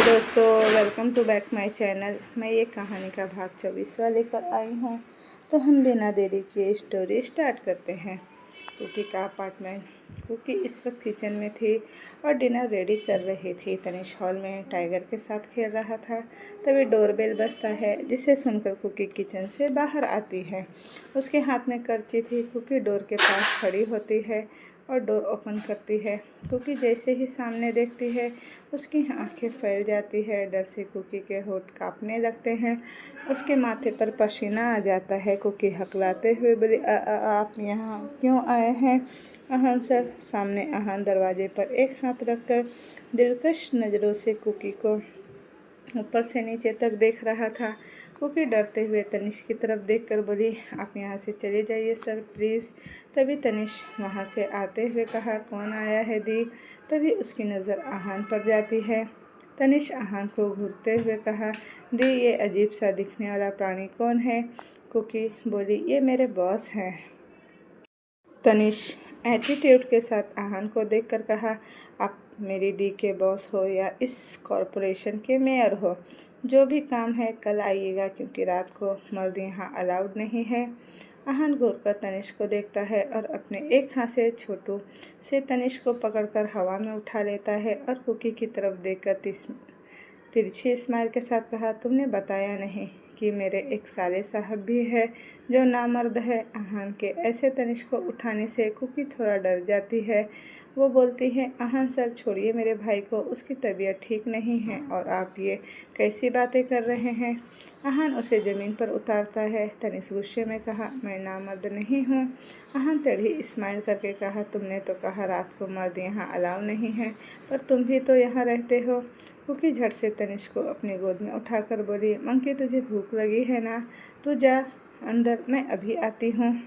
दोस्तों, welcome to back my channel. मैं ये कहानी का भाग 24वां लेकर आई हूँ। तो हम बिना देरी किए स्टोरी स्टार्ट करते हैं। कुकी का अपार्टमेंट। कुकी इस वक्त किचन में थी और डिनर रेडी कर रही थी। तनिष हॉल में टाइगर के साथ खेल रहा था। तभी डोरबेल बजता है, जिसे सुनकर कुकी किचन से बाहर आती है। उसके हाथ में करची थी। कुकी डोर के पास खड़ी होती है और डोर ओपन करती है। कुकी जैसे ही सामने देखती है, उसकी आंखें फैल जाती है। डर से कुकी के होंठ कांपने लगते हैं। उसके माथे पर पसीना आ जाता है। कुकी हकलाते हुए बोली, आप यहाँ क्यों आए हैं? अहान सर। सामने अहान दरवाजे पर एक हाथ रखकर दिलकश नज़रों से कुकी को ऊपर से नीचे तक देख रहा था। कुकी डरते हुए तनिष की तरफ देखकर बोली, आप यहाँ से चले जाइए सर, प्लीज़। तभी तनिष वहाँ से आते हुए कहा, कौन आया है दी? तभी उसकी नज़र अहान पर जाती है। तनिष अहान को घूरते हुए कहा, दी ये अजीब सा दिखने वाला प्राणी कौन है? कुकी बोली, ये मेरे बॉस हैं। तनिष एटीट्यूड के साथ अहान को देखकर कहा, आप मेरी दी के बॉस हो या इस कॉरपोरेशन के मेयर हो, जो भी काम है कल आइएगा, क्योंकि रात को मर्द यहाँ अलाउड नहीं है। अहान घूरकर तनिष को देखता है और अपने एक हाथ से छोटू से तनिष को पकड़कर हवा में उठा लेता है और कुकी की तरफ देखकर तिरछी स्माइल के साथ कहा, तुमने बताया नहीं कि मेरे एक साले साहब भी है जो नामर्द है। अहान के ऐसे तनिष को उठाने से कुकी थोड़ा डर जाती है। वो बोलती है, अहान सर छोड़िए मेरे भाई को, उसकी तबीयत ठीक नहीं है और आप ये कैसी बातें कर रहे हैं? अहान उसे ज़मीन पर उतारता है। तनिष गुस्से में कहा, मैं नामर्द नहीं हूँ। अहान टेढ़ी स्माइल करके कहा, तुमने तो कहा रात को मर्द यहाँ अलाउ नहीं है, पर तुम भी तो यहाँ रहते हो। कुकी झट से तनिष को अपनी गोद में उठाकर बोली, मंकी तुझे भूख लगी है ना? तू जा अंदर, मैं अभी आती हूँ।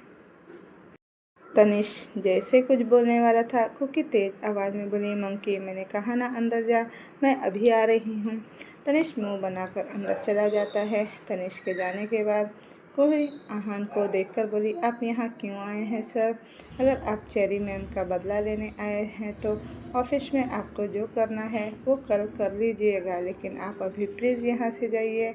तनिष जैसे कुछ बोलने वाला था, कुकी तेज आवाज़ में बोली, मंकी मैंने कहा ना अंदर जा, मैं अभी आ रही हूँ। तनिष मुंह बनाकर अंदर चला जाता है। तनिष के जाने के बाद कोई अहान को देखकर बोली, आप यहाँ क्यों आए हैं सर? अगर आप चेरी मैम का बदला लेने आए हैं तो ऑफिस में आपको जो करना है वो कल कर लीजिएगा, लेकिन आप अभी प्लीज़ यहाँ से जाइए।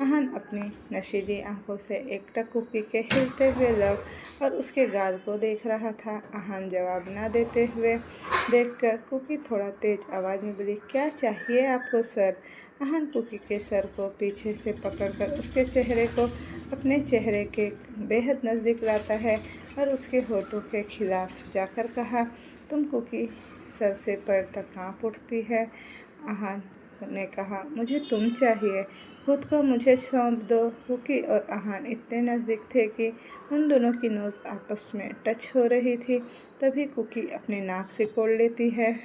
अहान अपनी नशीली आंखों से एकटक कुकी के हिलते हुए लव और उसके गाल को देख रहा था। अहान जवाब न देते हुए देखकर कुकी थोड़ा तेज आवाज़ में बोली, क्या चाहिए आपको सर? अहान कुकी के सर को पीछे से पकड़कर उसके चेहरे को अपने चेहरे के बेहद नज़दीक लाता है और उसके होठों के खिलाफ जाकर कहा, तुम कुकी सर से पैर तक कांप उठती है। अहान ने कहा, मुझे तुम चाहिए, खुद को मुझे सौंप दो। कुकी और अहान इतने नज़दीक थे कि उन दोनों की नोज़ आपस में टच हो रही थी। तभी कुकी अपनी नाक से कोड़ लेती है।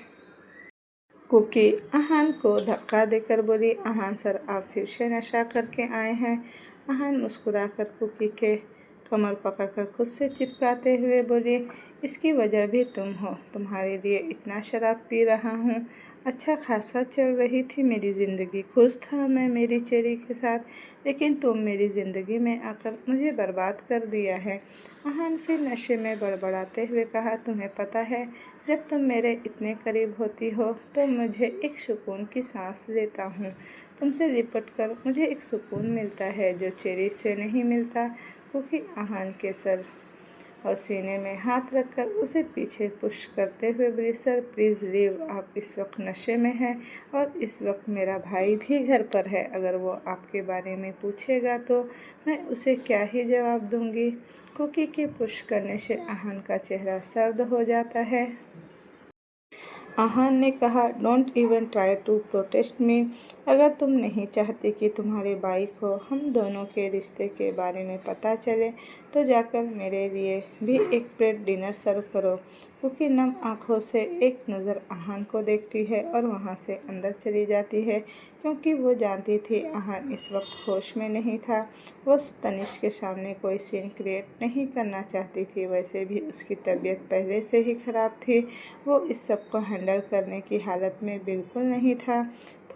कुकी अहान को धक्का देकर बोली, अहान सर आप फिर से नशा करके आए हैं। अहान मुस्कुराकर कुकी के कमर पकड़कर खुद से चिपकाते हुए बोली, इसकी वजह भी तुम हो, तुम्हारे लिए इतना शराब पी रहा हूँ। अच्छा खासा चल रही थी मेरी ज़िंदगी, खुश था मैं मेरी चेरी के साथ, लेकिन तुम मेरी ज़िंदगी में आकर मुझे बर्बाद कर दिया है। अहान फिर नशे में बड़बड़ाते हुए कहा, तुम्हें पता है जब तुम मेरे इतने करीब होती हो तो मुझे एक सुकून की सांस लेता हूँ। तुमसे लिपट कर मुझे एक सुकून मिलता है जो चेरी से नहीं मिलता। कुकी अहान के सर और सीने में हाथ रखकर उसे पीछे पुश करते हुए बोली, सर प्लीज़ लीव, आप इस वक्त नशे में हैं और इस वक्त मेरा भाई भी घर पर है। अगर वो आपके बारे में पूछेगा तो मैं उसे क्या ही जवाब दूंगी? कुकी के पुश करने से अहान का चेहरा सर्द हो जाता है। अहान ने कहा, don't even try to protest me. अगर तुम नहीं चाहती कि तुम्हारे भाई को हम दोनों के रिश्ते के बारे में पता चले तो जाकर मेरे लिए भी एक प्लेट डिनर सर्व करो। कुकी नम आँखों से एक नज़र अहान को देखती है और वहाँ से अंदर चली जाती है, क्योंकि वो जानती थी अहान इस वक्त होश में नहीं था। वो तनिष के सामने कोई सीन क्रिएट नहीं करना चाहती थी। वैसे भी उसकी तबीयत पहले से ही ख़राब थी, वो इस सब को हैंडल करने की हालत में बिल्कुल नहीं था।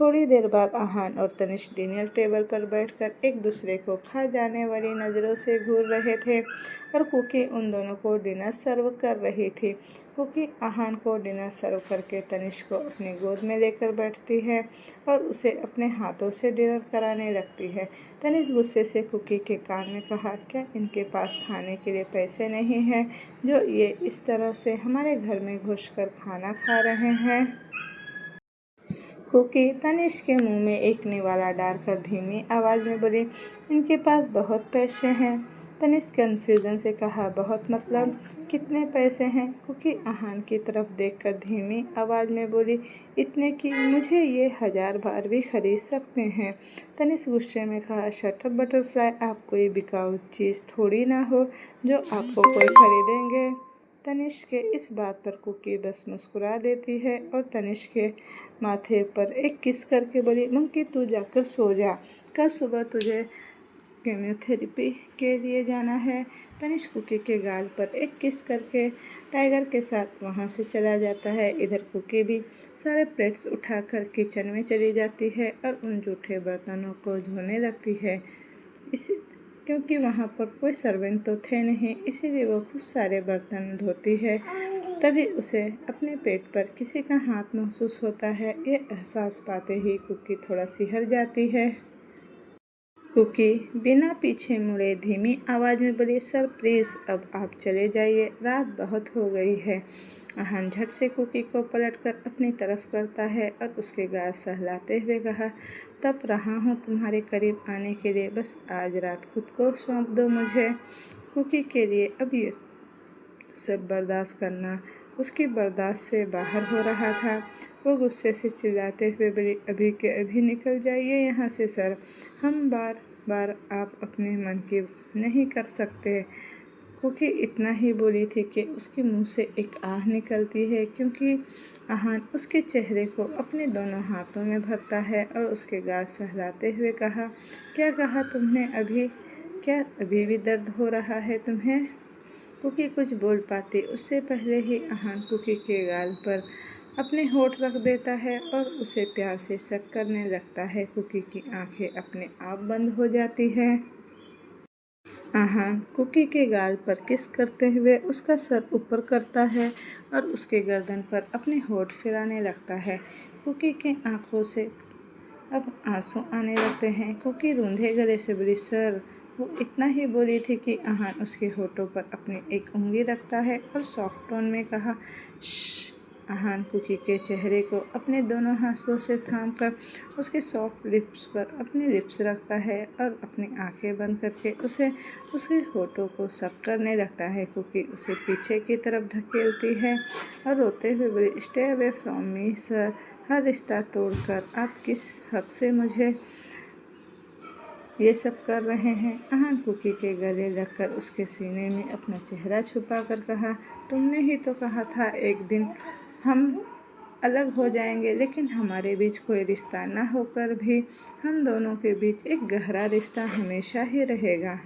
थोड़ी देर बाद आहान और तनिष्क डिनर टेबल पर बैठकर एक दूसरे को खा जाने वाली नज़रों से घूर रहे थे और कुकी उन दोनों को डिनर सर्व कर रही थी। कुकी आहान को डिनर सर्व करके तनिष्क को अपनी गोद में लेकर बैठती है और उसे अपने हाथों से डिनर कराने लगती है। तनिष्क गुस्से से कुकी के कान में कहा, क्या इनके पास खाने के लिए पैसे नहीं हैं जो ये इस तरह से हमारे घर में घुसकर खाना खा रहे हैं। कुकी तनिष्क के मुंह में एक निवाला डालकर धीमी आवाज़ में बोली, इनके पास बहुत पैसे हैं। तनिष्क कन्फ्यूजन से कहा, बहुत मतलब कितने पैसे हैं? कुकी आहान की तरफ देखकर धीमी आवाज़ में बोली, इतने कि मुझे ये 1000 बार भी खरीद सकते हैं। तनिष्क गुस्से में कहा, शट अप बटरफ्लाई, आप कोई बिकाऊ चीज़ थोड़ी ना हो जो आपको कोई खरीदेंगे। तनिष्क के इस बात पर कुकी बस मुस्कुरा देती है और तनिष्क के माथे पर एक किस करके बोली, मंकी तू जाकर सो जा, कल सुबह तुझे केमोथेरेपी के लिए जाना है। तनिष्क कुकी के गाल पर एक किस करके टाइगर के साथ वहाँ से चला जाता है। इधर कुकी भी सारे प्लेट्स उठाकर किचन में चली जाती है और उन जूठे बर्तनों को धोने लगती है। क्योंकि वहाँ पर कोई सर्वेंट तो थे नहीं, इसीलिए वो खुद सारे बर्तन धोती है। तभी उसे अपने पेट पर किसी का हाथ महसूस होता है। ये एहसास पाते ही कुकी थोड़ा सिहर जाती है। कुकी बिना पीछे मुड़े धीमी आवाज़ में बोली, सर प्लीज़ अब आप चले जाइए, रात बहुत हो गई है। आहान झट से कुकी को पलटकर अपनी तरफ करता है और उसके गाल सहलाते हुए कहा, तप रहा हूँ तुम्हारे करीब आने के लिए, बस आज रात खुद को सौंप दो मुझे। कुकी के लिए अब ये सब बर्दाश्त करना उसकी बर्दाश्त से बाहर हो रहा था। वो गुस्से से चिल्लाते हुए बोली, अभी के अभी निकल जाइए यहाँ से सर, हम बार बार आप अपने मन की नहीं कर सकते। कुकी इतना ही बोली थी कि उसके मुंह से एक आह निकलती है, क्योंकि आहान उसके चेहरे को अपने दोनों हाथों में भरता है और उसके गाल सहलाते हुए कहा, क्या कहा तुमने अभी? क्या अभी भी दर्द हो रहा है तुम्हें? कुकी कुछ बोल पाती उससे पहले ही आहान कुकी के गाल पर अपने होठ रख देता है और उसे प्यार से शक करने लगता है। कुकी की आंखें अपने आप बंद हो जाती है। आहान कुकी के गाल पर किस करते हुए उसका सर ऊपर करता है और उसके गर्दन पर अपने होठ फिराने लगता है। कुकी के आंखों से अब आंसू आने लगते हैं। कुकी रूंधे गले से बोली, सर। वो इतना ही बोली थी कि आहान उसके होठों पर अपनी एक उंगली रखता है और सॉफ्ट टोन में कहा, श्श। आहान कुकी के चेहरे को अपने दोनों हाथों से थामकर उसके सॉफ्ट लिप्स पर अपने लिप्स रखता है और अपनी आंखें बंद करके उसे उसके होठों को सक करने लगता है। कुकी उसे पीछे की तरफ धकेलती है और रोते हुए बोली, stay away from me sir, हर रिश्ता तोड़कर आप किस हक से मुझे ये सब कर रहे हैं? आहान कुकी के गले लगकर उसके सीने में अपना चेहरा छुपाकर कहा, तुमने ही तो कहा था एक दिन हम अलग हो जाएंगे, लेकिन हमारे बीच कोई रिश्ता न होकर भी हम दोनों के बीच एक गहरा रिश्ता हमेशा ही रहेगा।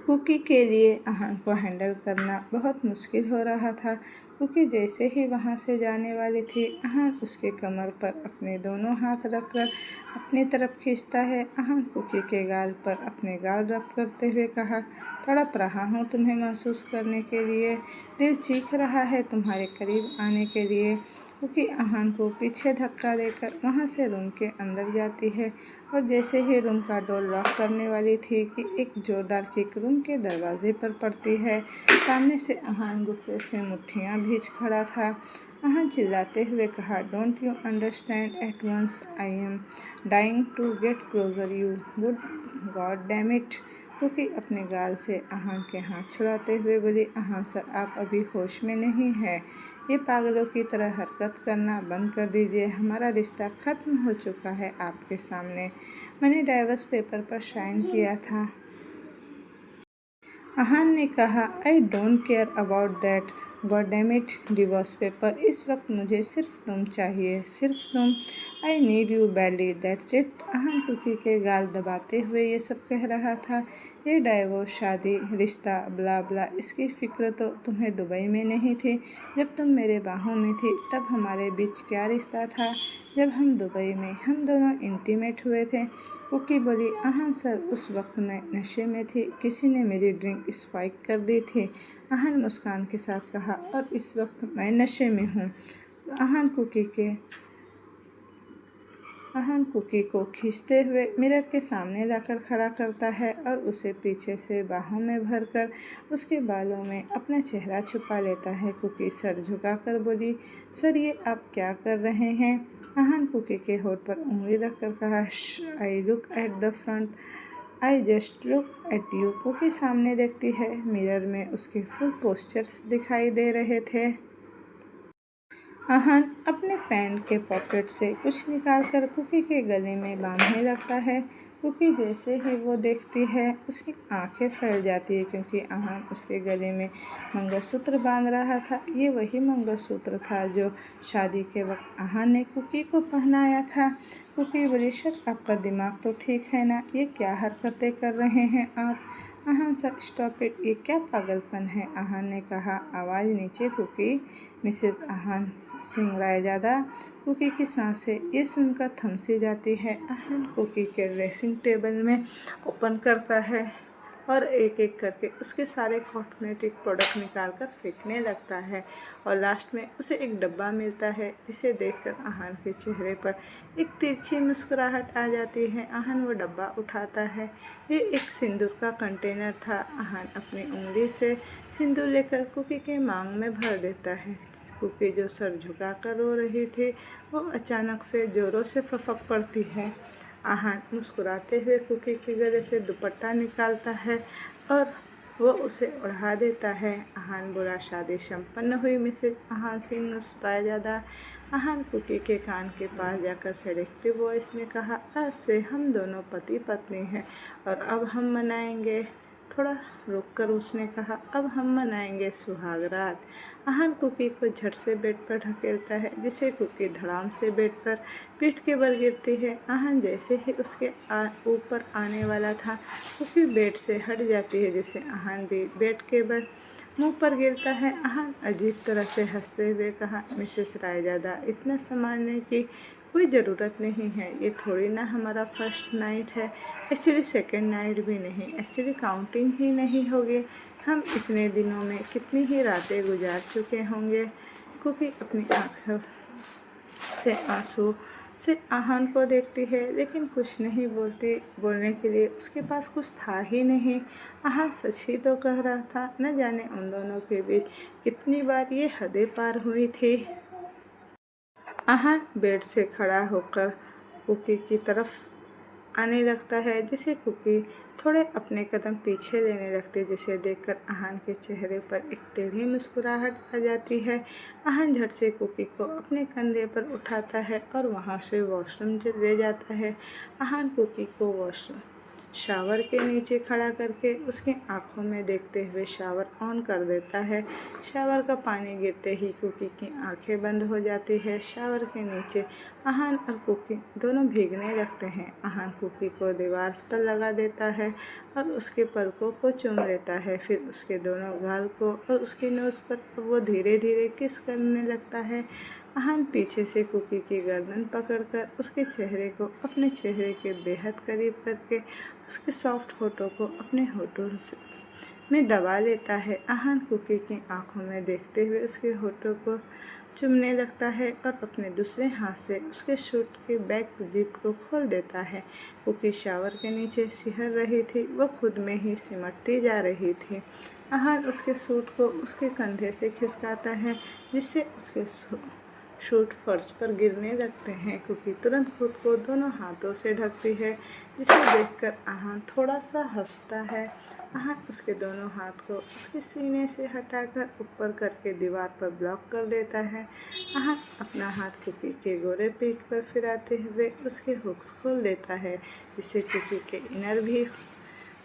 कुकी के लिए आहान को हैंडल करना बहुत मुश्किल हो रहा था। कुकी जैसे ही वहाँ से जाने वाली थी, आहान उसके कमर पर अपने दोनों हाथ रखकर अपनी तरफ खींचता है। आहान कुकी के गाल पर अपने गाल रब करते हुए कहा, तड़प रहा हूँ तुम्हें महसूस करने के लिए, दिल चीख रहा है तुम्हारे करीब आने के लिए। कुकी आहान को पीछे धक्का देकर वहाँ से रूम के अंदर जाती है और जैसे ही रूम का डोर लॉक करने वाली थी कि एक जोरदार किक रूम के दरवाजे पर पड़ती है। सामने से आहान गुस्से से मुट्ठियाँ भींच खड़ा था। आहान चिल्लाते हुए कहा, don't you understand at once, I am dying to get closer you good god damn it. Kuki अपने गाल से आहान के हाथ छुड़ाते हुए बोली, आहान सर, आप अभी होश में नहीं है, ये पागलों की तरह हरकत करना बंद कर दीजिए। हमारा रिश्ता ख़त्म हो चुका है आपके सामने, मैंने डाइवोर्स पेपर पर साइन किया था। आहान ने कहा, I don't care about that goddamn it divorce paper. इस वक्त मुझे सिर्फ तुम चाहिए, सिर्फ तुम। I need you badly, that's it. Ahan Kuki के गाल दबाते हुए ये सब कह रहा था। ये डाइवोर्स, शादी, रिश्ता, ब्ला ब्ला, इसकी फिक्र तो तुम्हें दुबई में नहीं थी। जब तुम मेरे बाहों में थी तब हमारे बीच क्या रिश्ता था। जब हम दुबई में हम दोनों इंटीमेट हुए थे। कुकी बोली, अहान सर, उस वक्त मैं नशे में थी, किसी ने मेरी ड्रिंक स्पाइक कर दी थी। अहान मुस्कान के साथ कहा, और इस वक्त मैं नशे में हूँ। अहान कुकी को खींचते हुए मिरर के सामने लाकर खड़ा करता है और उसे पीछे से बाहों में भरकर उसके बालों में अपना चेहरा छुपा लेता है। कुकी सर झुकाकर बोली, सर ये आप क्या कर रहे हैं। अहान कुकी के होठ पर उंगली रखकर कहा, I look at the front, I just look at you. Kuki सामने देखती है। मिरर में उसके फुल पोस्चर्स दिखाई दे रहे थे। अहान अपने पैंट के पॉकेट से कुछ निकालकर कुकी के गले में बांधने लगता है। कुकी जैसे ही वो देखती है उसकी आंखें फैल जाती है, क्योंकि अहान उसके गले में मंगलसूत्र बांध रहा था। ये वही मंगलसूत्र था जो शादी के वक्त अहान ने कुकी को पहनाया था। कुकी बोली, सर आपका दिमाग तो ठीक है ना, ये क्या हरकतें कर रहे हैं आप। अहान सर, स्टॉप इट, ये क्या पागलपन है। अहान ने कहा, आवाज़ नीचे। Cookie, Mrs Ahaan सिंगरायजादा। कुकी की सांसें ये सुनकर थम सी जाती है। अहान कुकी के ड्रेसिंग टेबल में ओपन करता है और एक एक करके उसके सारे कॉस्मेटिक प्रोडक्ट निकाल कर फेंकने लगता है। और लास्ट में उसे एक डब्बा मिलता है, जिसे देखकर अहान के चेहरे पर एक तिरछी मुस्कुराहट आ जाती है। अहान वो डब्बा उठाता है। ये एक सिंदूर का कंटेनर था। अहान अपनी उंगली से सिंदूर लेकर कुकी के मांग में भर देता है। कुकी जो सर झुकाकर रो रही थी वो अचानक से जोरों से फपक पड़ती है। अहान मुस्कुराते हुए कुकी के गले से दुपट्टा निकालता है और वो उसे उड़ा देता है। अहान बोला, शादी संपन्न हुई मिसेज अहान सिंह रायजादा। अहान कुकी के कान के पास जाकर सेडेक्टिव वॉइस में कहा, आज से हम दोनों पति पत्नी हैं और अब हम मनाएंगे। थोड़ा रुककर उसने कहा, अब हम मनाएंगे सुहाग रात। अहान कुकी को झट से बेड पर ढकेलता है, जिसे कुकी धड़ाम से बेड पर पीठ के बल गिरती है। अहान जैसे ही उसके ऊपर आने वाला था, कुकी बेड से हट जाती है, जिसे अहान भी बेड के बल मुंह पर गिरता है। अहान अजीब तरह से हंसते हुए कहा, मिसेस रायजादा, इतना संभालने की कोई ज़रूरत नहीं है। ये थोड़ी ना हमारा फर्स्ट नाइट है, एक्चुअली सेकंड नाइट भी नहीं, एक्चुअली काउंटिंग ही नहीं होगी। हम इतने दिनों में कितनी ही रातें गुजार चुके होंगे। कुकी अपनी आँखों से आंसू से अहान को देखती है, लेकिन कुछ नहीं बोलती। बोलने के लिए उसके पास कुछ था ही नहीं। अहान सच ही तो कह रहा था। न जाने उन दोनों के बीच कितनी बार ये हदें पार हुई थी। अहान बेड से खड़ा होकर कुकी की तरफ आने लगता है, जिसे कुकी थोड़े अपने कदम पीछे लेने लगती है, जिसे देखकर अहान के चेहरे पर एक टेढ़ी मुस्कुराहट आ जाती है। अहान झट से कुकी को अपने कंधे पर उठाता है और वहां से वॉशरूम ले जाता है। अहान कुकी को वॉशरूम शावर के नीचे खड़ा करके उसकी आंखों में देखते हुए शावर ऑन कर देता है। शावर का पानी गिरते ही कुकी की आंखें बंद हो जाती है। शावर के नीचे अहान और कुकी दोनों भीगने लगते हैं। अहान कुकी को दीवार पर लगा देता है और उसके पलकों को चूम लेता है, फिर उसके दोनों गाल को और उसकी नोज़ पर वो धीरे धीरे किस करने लगता है। अहान पीछे से कुकी की गर्दन पकड़कर उसके चेहरे को अपने चेहरे के बेहद करीब करके उसके सॉफ्ट होठों को अपने होठों में दबा लेता है। अहान कुकी की आंखों में देखते हुए उसके होठों को चूमने लगता है और अपने दूसरे हाथ से उसके सूट के बैक जिप को खोल देता है। कुकी शावर के नीचे सिहर रही थी, वो खुद में ही सिमटती जा रही थी। अहान उसके सूट को उसके कंधे से खिसकाता है, जिससे उसके शूट फर्श पर गिरने लगते हैं। कुकी तुरंत खुद को दोनों हाथों से ढकती है, जिसे देखकर अहान थोड़ा सा हंसता है। अहान उसके दोनों हाथ को उसके सीने से हटाकर ऊपर करके दीवार पर ब्लॉक कर देता है। अहान अपना हाथ कुकी के गोरे पीठ पर फिराते हुए उसके हुक्स खोल देता है, जिससे कुकी के इनर भी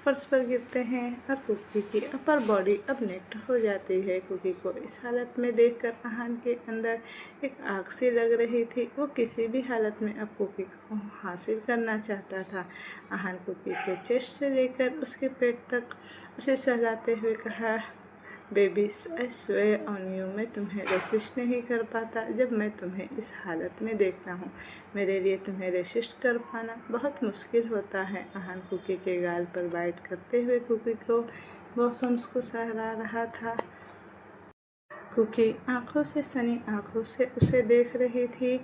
फर्श पर गिरते हैं और कुकी की अपर बॉडी अब नेक्ट हो जाती है। कुकी को इस हालत में देखकर आहान के अंदर एक आग सी लग रही थी। वो किसी भी हालत में अब कुकी को हासिल करना चाहता था। आहान कुकी के चेस्ट से लेकर उसके पेट तक उसे सहलाते हुए कहा, baby I swear on you, मैं तुम्हें रेसिस्ट नहीं कर पाता जब मैं तुम्हें इस हालत में देखता हूँ। मेरे लिए तुम्हें रेसिस्ट कर पाना बहुत मुश्किल होता है। आहान कुकी के गाल पर बाइट करते हुए कुकी को बॉसम्स को सहला रहा था। कुकी आंखों से सनी आंखों से उसे देख रही थी।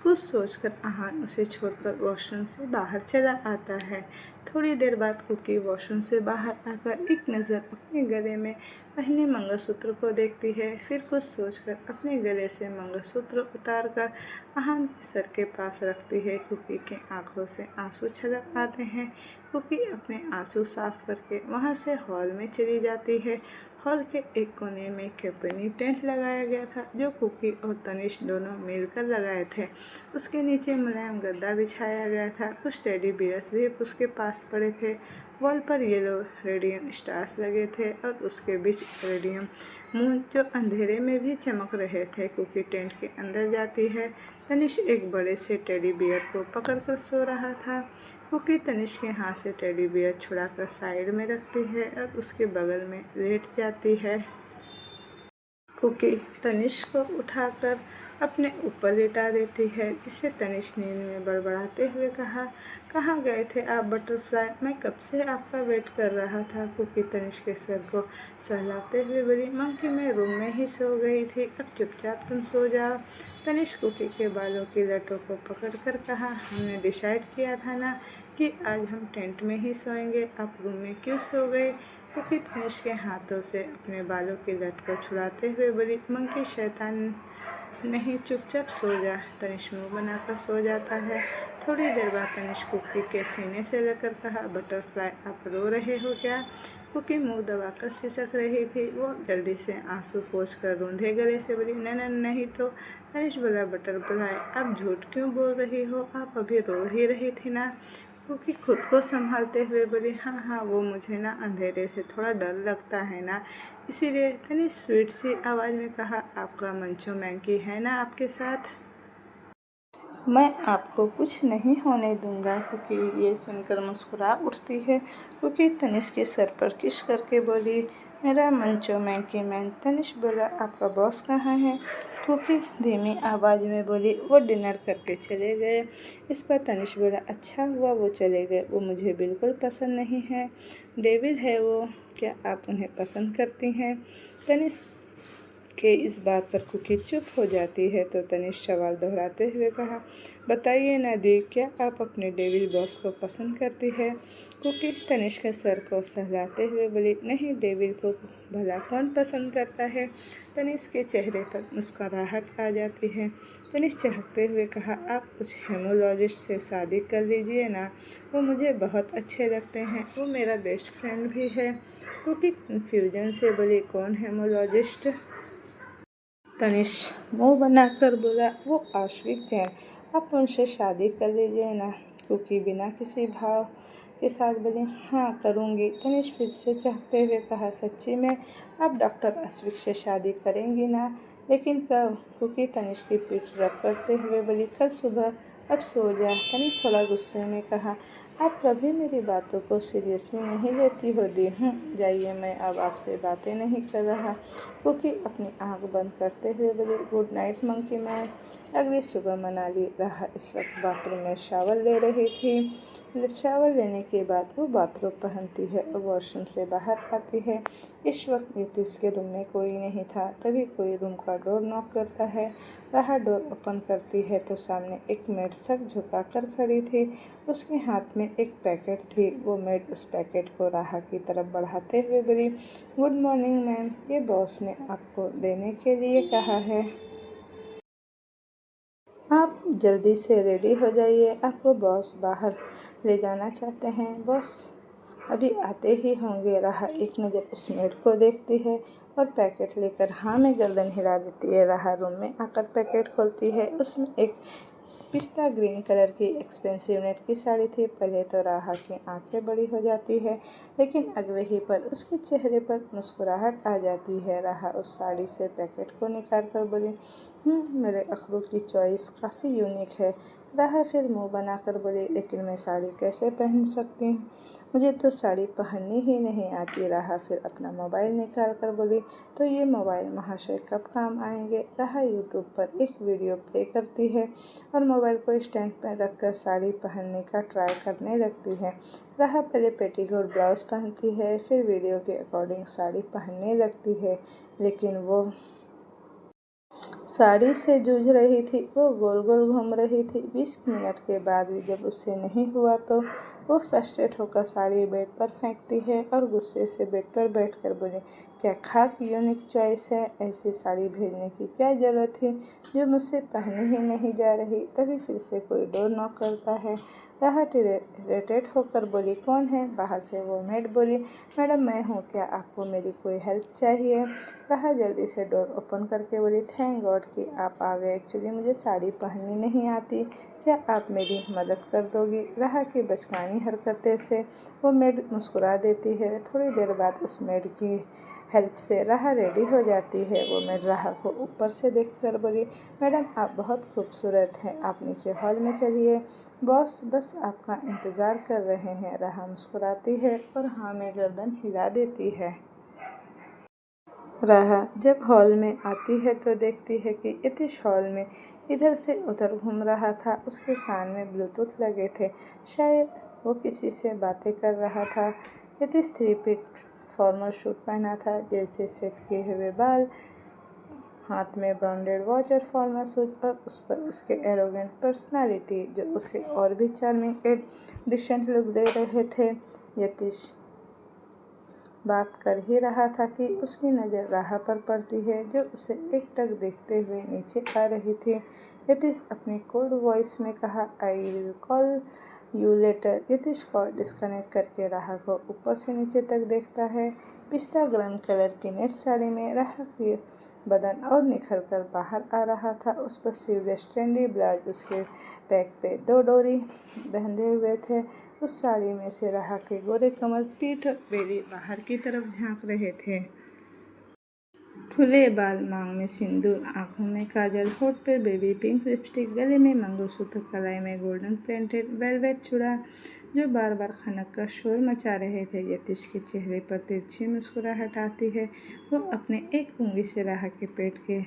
कुछ सोचकर आहान उसे छोड़कर वॉशरूम से बाहर चला आता है। थोड़ी देर बाद कुकी वॉशरूम से बाहर आकर एक नज़र अपने गले में पहने मंगलसूत्र को देखती है। फिर कुछ सोचकर अपने गले से मंगलसूत्र उतारकर आहान के सर के पास रखती है। कुकी के आंखों से आंसू छलक आते हैं। कुकी अपने आंसू साफ करके वहाँ से हॉल में चली जाती है। हॉल के एक कोने में कैपनी टेंट लगाया गया था जो कुकी और तनिष दोनों मिलकर लगाए थे। उसके नीचे मुलायम गद्दा बिछाया गया था। कुछ टेडी बियर्स भी उसके पास पड़े थे। वॉल पर येलो रेडियम स्टार्स लगे थे और उसके बीच रेडियम मून जो अंधेरे में भी चमक रहे थे। कुकी टेंट के अंदर जाती है। तनिष एक बड़े से टेडी बियर को पकड़कर सो रहा था। कुकी तनिष के हाथ से टेडी बियर छुड़ाकर साइड में रखती है और उसके बगल में लेट जाती है। कुकी तनिष को उठाकर अपने ऊपर लेटा देती है, जिसे तनिष नींद में बड़बड़ाते हुए कहा, कहाँ गए थे आप बटरफ्लाई, मैं कब से आपका वेट कर रहा था। कुकी तनिष के सर को सहलाते हुए बोली, मंकी मैं रूम में ही सो गई थी, अब चुपचाप तुम सो जाओ। तनिष कुकी के बालों की लटों को पकड़कर कहा, हमने डिसाइड किया था ना कि आज हम टेंट में ही सोएंगे, आप रूम में क्यों सो गए। कुकी तनिष के हाथों से अपने बालों की लट को छुड़ाते हुए बोली, मंकी शैतान नहीं, चुपचाप सो जा। तनिष मुंह बनाकर सो जाता है। थोड़ी देर बाद तनिष कुकी के सीने से लेकर कहा, बटरफ्लाई आप रो रहे हो क्या। कुकी मुंह दबाकर सिसक रही थी। वो जल्दी से आंसू पोंछकर रूंधे गले से बोली, नहीं तो। तनिष बोला, बटरफ्लाई आप झूठ क्यों बोल रही हो, आप अभी रो ही रही थी ना। कुकी खुद को संभालते हुए बोली, हाँ वो मुझे ना अंधेरे से थोड़ा डर लगता है ना, इसीलिए। तनिष स्वीट सी आवाज़ में कहा, आपका मंचो मैंकी है ना आपके साथ, मैं आपको कुछ नहीं होने दूंगा। कुकी ये सुनकर मुस्कुरा उठती है। कुकी तनिष के सर पर किस करके बोली, मेरा मंचो मैंकी मैन। तनिष बोला, आपका बॉस कहाँ है। कुकी धीमी आवाज़ में बोली, वो डिनर करके चले गए। इस पर तनिष बोला, अच्छा हुआ वो चले गए, वो मुझे बिल्कुल पसंद नहीं है, डेविल है वो, क्या आप उन्हें पसंद करती हैं। तनिष के इस बात पर कुकी चुप हो जाती है तो तनिष सवाल दोहराते हुए कहा, बताइए ना दी, क्या आप अपने डेविल बॉस को पसंद करती है। कुकी तनिष के सर को सहलाते हुए बोली, नहीं, डेविल को भला कौन पसंद करता है। तनिष के चेहरे पर मुस्कुराहट आ जाती है। तनिष चहकते हुए कहा, आप कुछ हेमोलॉजिस्ट से शादी कर लीजिए ना, वो मुझे बहुत अच्छे लगते हैं, वो मेरा बेस्ट फ्रेंड भी है। कुकी कन्फ्यूजन से बोली, कौन हेमोलॉजिस्ट। तनिष मुंह बनाकर बोला, वो आश्विक जैन, आप उनसे शादी कर लीजिए ना। कुकी बिना किसी भाव के साथ बोली, हाँ करूँगी। तनिष फिर से चहकते हुए कहा, सच्ची में आप डॉक्टर आश्विक से शादी करेंगी ना, लेकिन कब। कुकी तनिष की पीठ रब करते हुए बोली, कल सुबह, अब सो जा। तनिष थोड़ा गुस्से में कहा, आप कभी मेरी बातों को सीरियसली नहीं लेती हो दी। जाइए, मैं अब आपसे बातें नहीं कर रहा। कुकी अपनी आंख बंद करते हुए बोली, गुड नाइट मंकी मैन। अगली सुबह मनाली राह इस वक्त बाथरूम में शावर ले रही थी। शावर लेने के बाद वो बाथरूम पहनती है और वॉशरूम से बाहर आती है। इस वक्त नीतीश के रूम में कोई नहीं था। तभी कोई रूम का डोर नॉक करता है। राह डोर ओपन करती है तो सामने एक मेड सर झुकाकर खड़ी थी। उसके हाथ में एक पैकेट थी। वो मेड उस पैकेट को राह की तरफ बढ़ाते हुए बोली, गुड मॉर्निंग मैम, ये बॉस ने आपको देने के लिए कहा है, आप जल्दी से रेडी हो जाइए, आपको बॉस बाहर ले जाना चाहते हैं, बॉस अभी आते ही होंगे। राह एक नज़र उस मेड को देखती है और पैकेट लेकर हाँ में गर्दन हिला देती है। राह रूम में आकर पैकेट खोलती है। उसमें एक पिस्ता ग्रीन कलर की एक्सपेंसिव नेट की साड़ी थी। पहले तो राहा की आंखें बड़ी हो जाती है, लेकिन अगले ही पल उसके चेहरे पर मुस्कुराहट आ जाती है। राहा उस साड़ी से पैकेट को निकाल कर बोली, मेरे अखरों की चॉइस काफ़ी यूनिक है। राहा फिर मुंह बनाकर बोली, लेकिन मैं साड़ी कैसे पहन सकती हूँ? मुझे तो साड़ी पहननी ही नहीं आती। राहा फिर अपना मोबाइल निकाल कर बोली, तो ये मोबाइल महाशय कब काम आएंगे? राहा यूट्यूब पर एक वीडियो प्ले करती है और मोबाइल को स्टैंड पर रखकर साड़ी पहनने का ट्राई करने लगती है। राहा पहले पेटीकोट ब्लाउज पहनती है, फिर वीडियो के अकॉर्डिंग साड़ी पहनने लगती है, लेकिन वो साड़ी से जूझ रही थी। वो गोल गोल घूम रही थी। 20 मिनट के बाद भी जब उससे नहीं हुआ तो वो फ्रस्ट्रेट होकर साड़ी बेड पर फेंकती है और गुस्से से बेड पर बैठकर बोली, क्या खाक यूनिक चॉइस है? ऐसी साड़ी भेजने की क्या ज़रूरत थी जो मुझसे पहनी ही नहीं जा रही? तभी फिर से कोई डोर नॉक करता है। राहा इरिटेट होकर बोली, कौन है? बाहर से वो मेड बोली, मैडम मैं हूँ, क्या आपको मेरी कोई हेल्प चाहिए? राहा जल्दी से डोर ओपन करके बोली, थैंक गॉड कि आप आ गए। एक्चुअली मुझे साड़ी पहननी नहीं आती, क्या आप मेरी मदद कर दोगी? राहा की बचकानी हरकतें से वो मेड मुस्कुरा देती है। थोड़ी देर बाद उस मेड की हेल्प से राहा रेडी हो जाती है। वो मेड राहा को ऊपर से देखकर बोली, मैडम आप बहुत खूबसूरत हैं, आप नीचे हॉल में चलिए, बॉस बस आपका इंतज़ार कर रहे हैं। राहा मुस्कुराती है और हाँ में गर्दन हिला देती है। राहा जब हॉल में आती है तो देखती है कि यतीश हॉल में इधर से उधर घूम रहा था। उसके कान में ब्लूटूथ लगे थे, शायद वो किसी से बातें कर रहा था। यतीश 3 पीट फॉर्मल सूट पहना था, जैसे सेट किए हुए बाल, हाथ में ब्रांडेड वॉच और फॉर्मल शूज, और उस पर उसके एरोगेंट पर्सनालिटी जो उसे और भी चार्मिंग एंड डिसेंट लुक दे रहे थे। यतीश बात कर ही रहा था कि उसकी नज़र राहा पर पड़ती है, जो उसे एकटक देखते हुए नीचे आ रही थी। यतीश अपनी कोल्ड वॉइस में कहा, I will call you later. Yatish call disconnect करके राहा को ऊपर से नीचे तक देखता है। पिस्ता ग्रीन कलर की नेट साड़ी में राहा की बदन और निखर कर बाहर आ रहा था। उस पर स्लीवलेस ट्रेंडी ब्लाउज, उसके बैक पे 2 डोरी बंधे हुए थे। उस साड़ी में से राहा के गोरे कमर, पीठ और बेली बाहर की तरफ झांक रहे थे। खुले बाल, मांग में सिंदूर, आंखों में काजल, होठ पर बेबी पिंक लिपस्टिक, गले में मंगलसूत्र, कलाई में गोल्डन प्रिंटेड वेलवेट चूड़ा जो बार बार खनक कर शोर मचा रहे थे। यतीश के चेहरे पर तिरछी मुस्कुराहट आती है। वो अपने एक उंगली से राहा के पेट के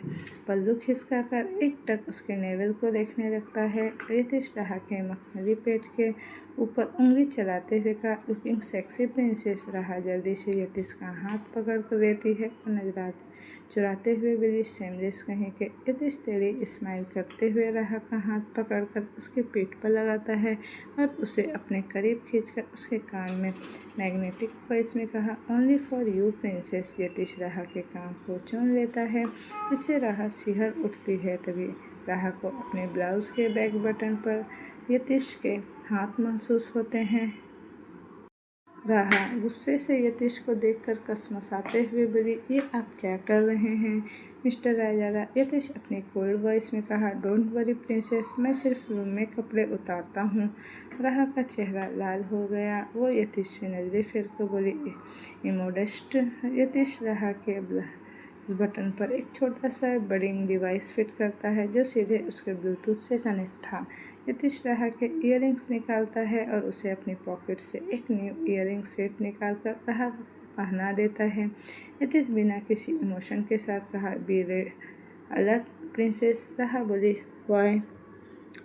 पल्लू खिसकाकर एकटक उसके नेवल को देखने लगता है। यतीश राहा के मखमली पेट के ऊपर उंगली चलाते हुए कहा, लुकिंग सेक्सी प्रिंसेस। राहा जल्दी से यतीश का हाथ पकड़ कर लेती है और नजरात चुराते हुए बोली, सेमलेस कहीं के। यतीश तेरी स्माइल करते हुए राहा का हाथ पकड़कर उसके पीठ पर लगाता है और उसे अपने करीब खींचकर उसके कान में मैग्नेटिक वॉइस में कहा, only for you princess. Yatish राहा के कान को चूम लेता है, इससे राहा सिहर उठती है। तभी राहा को अपने ब्लाउज के बैक बटन पर यतीश के हाथ महसूस होते हैं। राहा गुस्से से यतीश को देखकर कसमसाते हुए बोली, ये आप क्या कर रहे हैं मिस्टर रायजादा? यतीश अपनी कोल्ड वॉइस में कहा, डोंट वरी प्रिंसेस, मैं सिर्फ रूम में कपड़े उतारता हूँ। राहा का चेहरा लाल हो गया। वो यतीश से नजरें फेर कर बोली, इमोडेस्ट। यतीश राहा के उस बटन पर एक छोटा सा बडिंग डिवाइस फिट करता है जो सीधे उसके ब्लूटूथ से कनेक्ट था। यतीश राहा के ईयरिंग्स निकालता है और उसे अपनी पॉकेट से एक न्यू ईयरिंग सेट निकालकर राहा को पहना देता है। यतीश बिना किसी इमोशन के साथ कहा, बी अलर्ट प्रिंसेस। राहा बोली, वाई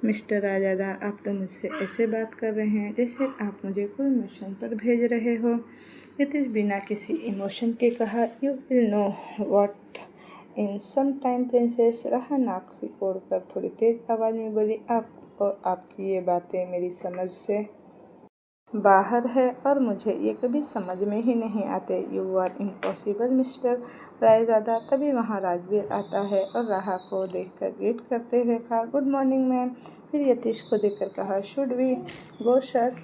मिस्टर राजादा, आप तो मुझसे ऐसे बात कर रहे हैं जैसे आप मुझे कोई मिशन पर भेज रहे हो। यतीश बिना किसी इमोशन के कहा, you will know what in some time princess. Raha नाक सिकोड़ कर थोड़ी तेज आवाज़ में बोली, आप और आपकी ये बातें मेरी समझ से बाहर है और मुझे ये कभी समझ में ही नहीं आते। You are impossible mister Raizada. तभी वहाँ राजवीर आता है और राहा को देखकर ग्रीट करते हुए कहा, गुड मॉर्निंग मैम। फिर यतीश को देखकर कहा, should we go sir?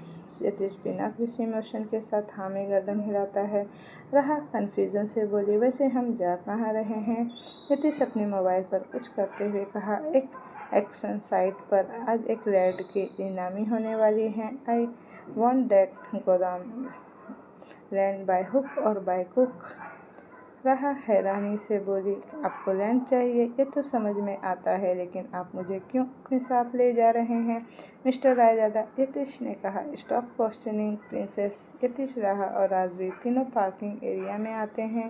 Yatish बिना किसी इमोशन के साथ हाँ में गर्दन हिलाता है। राहा कन्फ्यूजन से बोली, वैसे हम जा कहाँ रहे हैं? यतीश अपने मोबाइल पर कुछ करते हुए कहा, एक एक्शन साइट पर आज एक लैंड की नीलामी होने वाली है। आई वॉन्ट दैट गोदाम लैंड बाय हुक और बाय कुक। राहा हैरानी से बोली, आपको लैंड चाहिए, ये तो समझ में आता है, लेकिन आप मुझे क्यों अपने साथ ले जा रहे हैं मिस्टर रायजादा? यतीश ने कहा। Stop questioning princess. यतीश, राहा और राजवीर तीनों पार्किंग एरिया में आते हैं।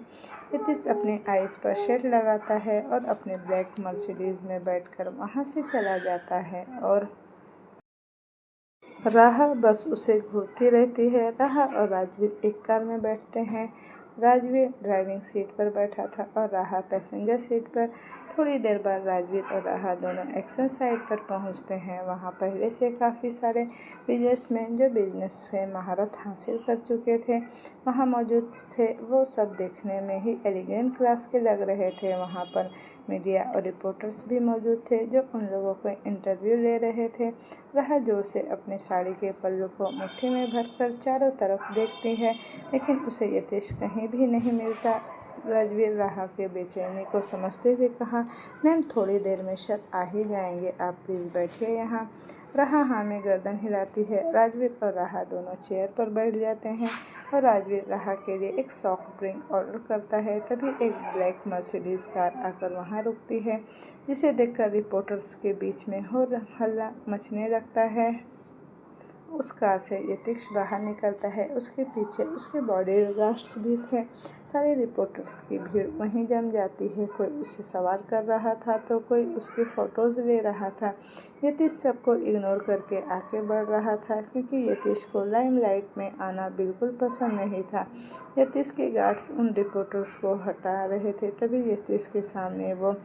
यतीश अपने आइस पर शेड लगाता है और अपने ब्लैक मर्सिडीज में बैठकर वहां से चला जाता है और राहा बस उसे घूरती रहती है। राहा और राजवीर एक कार में बैठते हैं। राजवीर ड्राइविंग सीट पर बैठा था और राहा पैसेंजर सीट पर। थोड़ी देर बाद राजवीर और राहा दोनों एक्शन साइट पर पहुंचते हैं। वहां पहले से काफ़ी सारे बिजनेसमैन जो बिजनेस से महारत हासिल कर चुके थे वहां मौजूद थे। वो सब देखने में ही एलिगेंट क्लास के लग रहे थे। वहां पर मीडिया और रिपोर्टर्स भी मौजूद थे जो उन लोगों को इंटरव्यू ले रहे थे। राहा जोर से अपनी साड़ी के पल्लू को मुट्ठी में भरकर चारों तरफ देखती है, लेकिन उसे यतीश कहीं भी नहीं मिलता। राजवीर राहा के बेचैनी को समझते हुए कहा, मैम थोड़ी देर में सर आ ही जाएंगे, आप प्लीज़ बैठिए यहाँ। राहा हाँ में गर्दन हिलाती है। राजवीर और राहा दोनों चेयर पर बैठ जाते हैं और राजवीर राहा के लिए एक सॉफ्ट ड्रिंक ऑर्डर करता है। तभी एक ब्लैक मर्सिडीज कार आकर वहाँ रुकती है, जिसे देखकर रिपोर्टर्स के बीच में हो हल्ला मचने लगता है। उस कार से यतीश बाहर निकलता है। उसके पीछे उसके बॉडीगार्ड्स भी थे। सारे रिपोर्टर्स की भीड़ वहीं जम जाती है। कोई उसे सवाल कर रहा था तो कोई उसकी फ़ोटोज़ ले रहा था। यतीश सबको इग्नोर करके आगे बढ़ रहा था, क्योंकि यतीश को लाइमलाइट में आना बिल्कुल पसंद नहीं था। यतीश के गार्ड्स उन रिपोर्टर्स को हटा रहे थे। तभी यतीश के सामने वो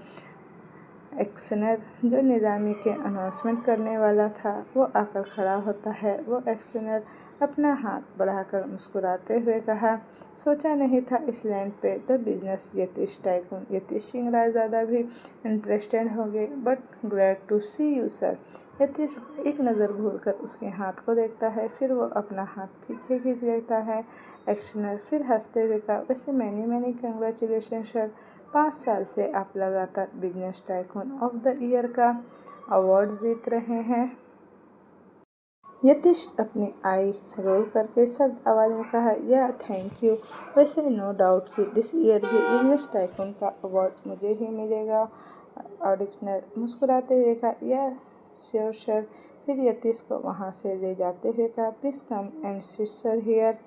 एक्शनर जो नीलामी के अनाउंसमेंट करने वाला था वो आकर खड़ा होता है। वो एक्शनर अपना हाथ बढ़ाकर मुस्कुराते हुए कहा, सोचा नहीं था इस लैंड पे the business Yatish tycoon Yatish Singh Raizada भी इंटरेस्टेड होंगे, but glad to see you sir. Yatish एक नज़र घूरकर उसके हाथ को देखता है, फिर वो अपना हाथ पीछे खींच लेता है। एक्शनर फिर हंसते हुए कहा, वैसे मैनी कंग्रेचुलेशन सर, 5 साल से आप लगातार business tycoon of the year का अवार्ड जीत रहे हैं। यतीश अपनी आई रोल करके सर्द आवाज़ में कहा, या थैंक यू, वैसे नो डाउट कि दिस ईयर भी बिजनेस टाइकून का अवार्ड मुझे ही मिलेगा। ऑडिशनर मुस्कुराते हुए कहा, या श्योर सर। फिर यतीश को वहाँ से ले जाते हुए कहा, please come and sit sir here.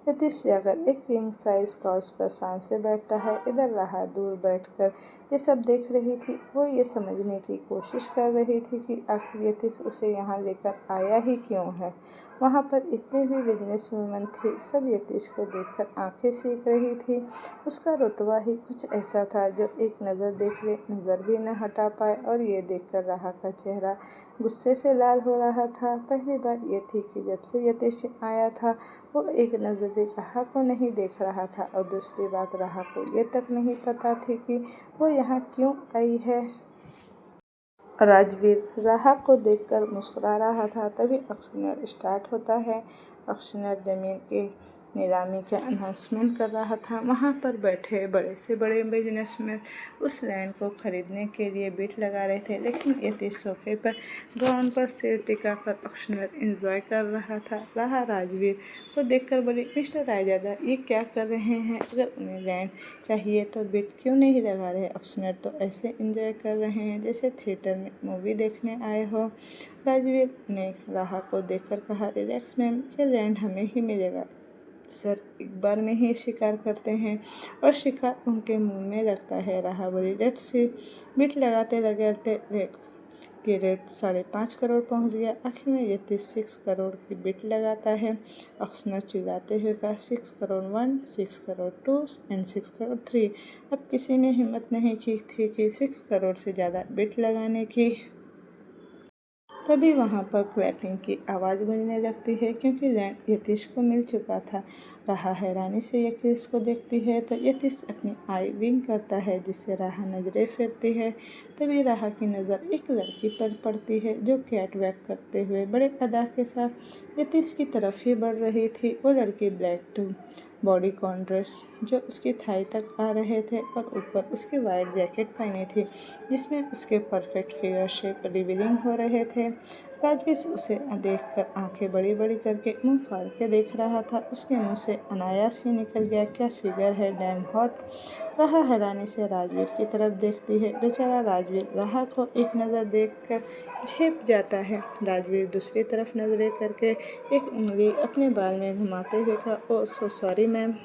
Yatish जाकर एक किंग साइज काउच पर शान से बैठता है। इधर राहा दूर बैठकर ये सब देख रही थी। वो ये समझने की कोशिश कर रही थी कि आखिर यतीश उसे यहाँ लेकर आया ही क्यों है। वहाँ पर इतने भी बिजनेस वूमन थी, सब यतीश को देखकर आंखें सेक रही थी। उसका रुतबा ही कुछ ऐसा था जो एक नज़र देख ले नज़र भी न हटा पाए। और ये देखकर राहा का चेहरा गुस्से से लाल हो रहा था। पहली बात ये थी कि जब से यतीश आया था वो एक नज़र भी राहा को नहीं देख रहा था, और दूसरी बात राहा को ये तक नहीं पता थी कि वो यहाँ क्यों आई है। राजवीर राहा को देखकर मुस्कुरा रहा था। तभी ऑक्शनर स्टार्ट होता है। ऑक्शनर ज़मीन की नीलामी के अनाउंसमेंट कर रहा था। वहाँ पर बैठे बड़े से बड़े बिजनेसमैन उस लैंड को खरीदने के लिए बिड लगा रहे थे, लेकिन यतीश सोफे पर ग्राउंड पर सिर टिकाकर ऑक्शनर एंजॉय कर रहा था। राहा राजवीर को देखकर बोली, मिस्टर रायजादा ये क्या कर रहे हैं? अगर उन्हें लैंड चाहिए तो बिड क्यों नहीं लगा रहे? ऑक्शनर तो ऐसे एंजॉय कर रहे हैं जैसे थिएटर में मूवी देखने आए हो। राजवीर ने राहा को देखकर कहा, रिलैक्स मैम, ये लैंड हमें ही मिलेगा सर, एक बार में ही शिकार करते हैं और शिकार उनके मुंह में लगता है। राहा बोली, लेट्स सी। बिट लगाते लगाते रेट की रेट 5.5 करोड़ पहुंच गया। आखिर में यतीश 6 करोड़ की बिट लगाता है। ऑक्शनर चिल्लाते हुए कहा, 6 करोड़ 1, 6 करोड़ 2 एंड 6 करोड़ 3। अब किसी में हिम्मत नहीं की थी कि 6 करोड़ से ज़्यादा बिट लगाने की। तभी वहाँ पर क्लैपिंग की आवाज़ गूंजने लगती है, क्योंकि लैंड यतीश को मिल चुका था। राहा हैरानी से यतीश को देखती है तो यतीश अपनी आई विंक करता है, जिससे राहा नज़रें फेरती है। तभी राहा की नज़र एक लड़की पर पड़ती है जो कैट वैक करते हुए बड़े अदा के साथ यतीश की तरफ ही बढ़ रही थी। वो लड़की ब्लैक बॉडी कॉन ड्रेस जो उसकी थाई तक आ रहे थे और ऊपर उसकी वाइट जैकेट पहनी थी जिसमें उसके परफेक्ट फिगर शेप रिवीलिंग हो रहे थे। राजवीर उसे देखकर आंखें बड़ी बड़ी करके मुंह फाड़ के देख रहा था। उसके मुंह से अनायास ही निकल गया, क्या फिगर है, डैम हॉट। राहा हैरानी से राजवीर की तरफ देखती है। बेचारा राजवीर राहा को एक नज़र देखकर झेप जाता है। राजवीर दूसरी तरफ नजरें करके एक उंगली अपने बाल में घुमाते हुए कहा, ओ सो सॉरी मैम।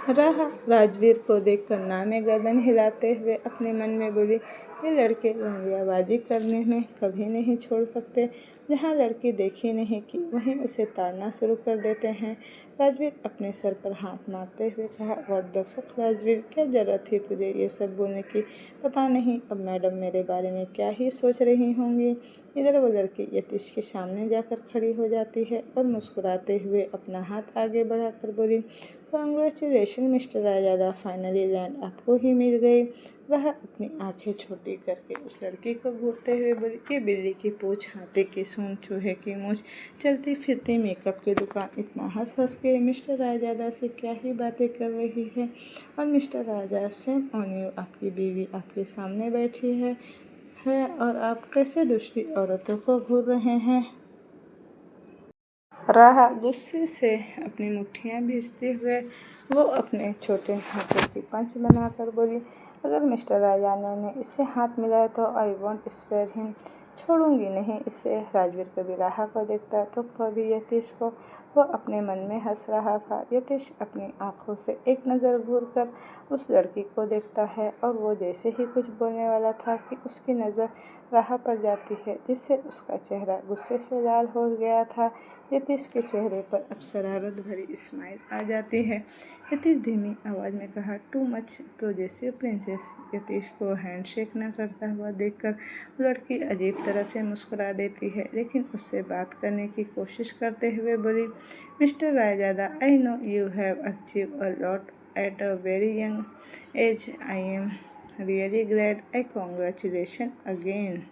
राहा राजवीर को देखकर नामे गर्दन हिलाते हुए अपने मन में बोली, ये लड़के रंगियाबाजी करने में कभी नहीं छोड़ सकते। जहाँ लड़की देखी नहीं कि वहीं उसे ताड़ना शुरू कर देते हैं। राजवीर अपने सर पर हाथ मारते हुए कहा, व्हाट द फक राजवीर, क्या जरूरत थी तुझे ये सब बोलने की। पता नहीं अब मैडम मेरे बारे में क्या ही सोच रही होंगी। इधर वो लड़की यतीश के सामने जाकर खड़ी हो जाती है और मुस्कुराते हुए अपना हाथ आगे बढ़ाकर बोली, congratulation mister Raizada, finally land आपको ही मिल गई। वह अपनी आंखें छोटी करके उस लड़की को घूरते हुए बोली, ये बिल्ली की पूछ, हाथी की सूंड, चूहे की मूछ, चलती फिरती मेकअप की दुकान, इतना हंस हंस के मिस्टर रायजादा से क्या ही बातें कर रही है। और mister Raizada, same on you, आपकी बीवी आपके सामने बैठी है और आप कैसे दूसरी औरतों को घूर रहे हैं। राहा गुस्से से अपनी मुट्ठियां भींचते हुए वो अपने छोटे हाथों की पंच बनाकर बोली, अगर मिस्टर राजाने ने इससे हाथ मिलाया तो आई वॉन्ट स्पेयर हिम, छोड़ूंगी नहीं इससे। राजवीर कभी राहा को देखता तो कभी यतीश को। वो अपने मन में हंस रहा था। यतीश अपनी आंखों से एक नज़र घूरकर उस लड़की को देखता है और वो जैसे ही कुछ बोलने वाला था कि उसकी नज़र राहा पर जाती है, जिससे उसका चेहरा गुस्से से लाल हो गया था। यतीश के चेहरे पर अब शरारत भरी स्माइल आ जाती है। यतीश धीमी आवाज़ में कहा, too much possessive princess. Yatish को हैंडशेक न करता हुआ देखकर लड़की अजीब तरह से मुस्कुरा देती है, लेकिन उससे बात करने की कोशिश करते हुए बोली, mister Raizada, I know you have achieve a lot at a very young age, I am really glad, I congratulation again.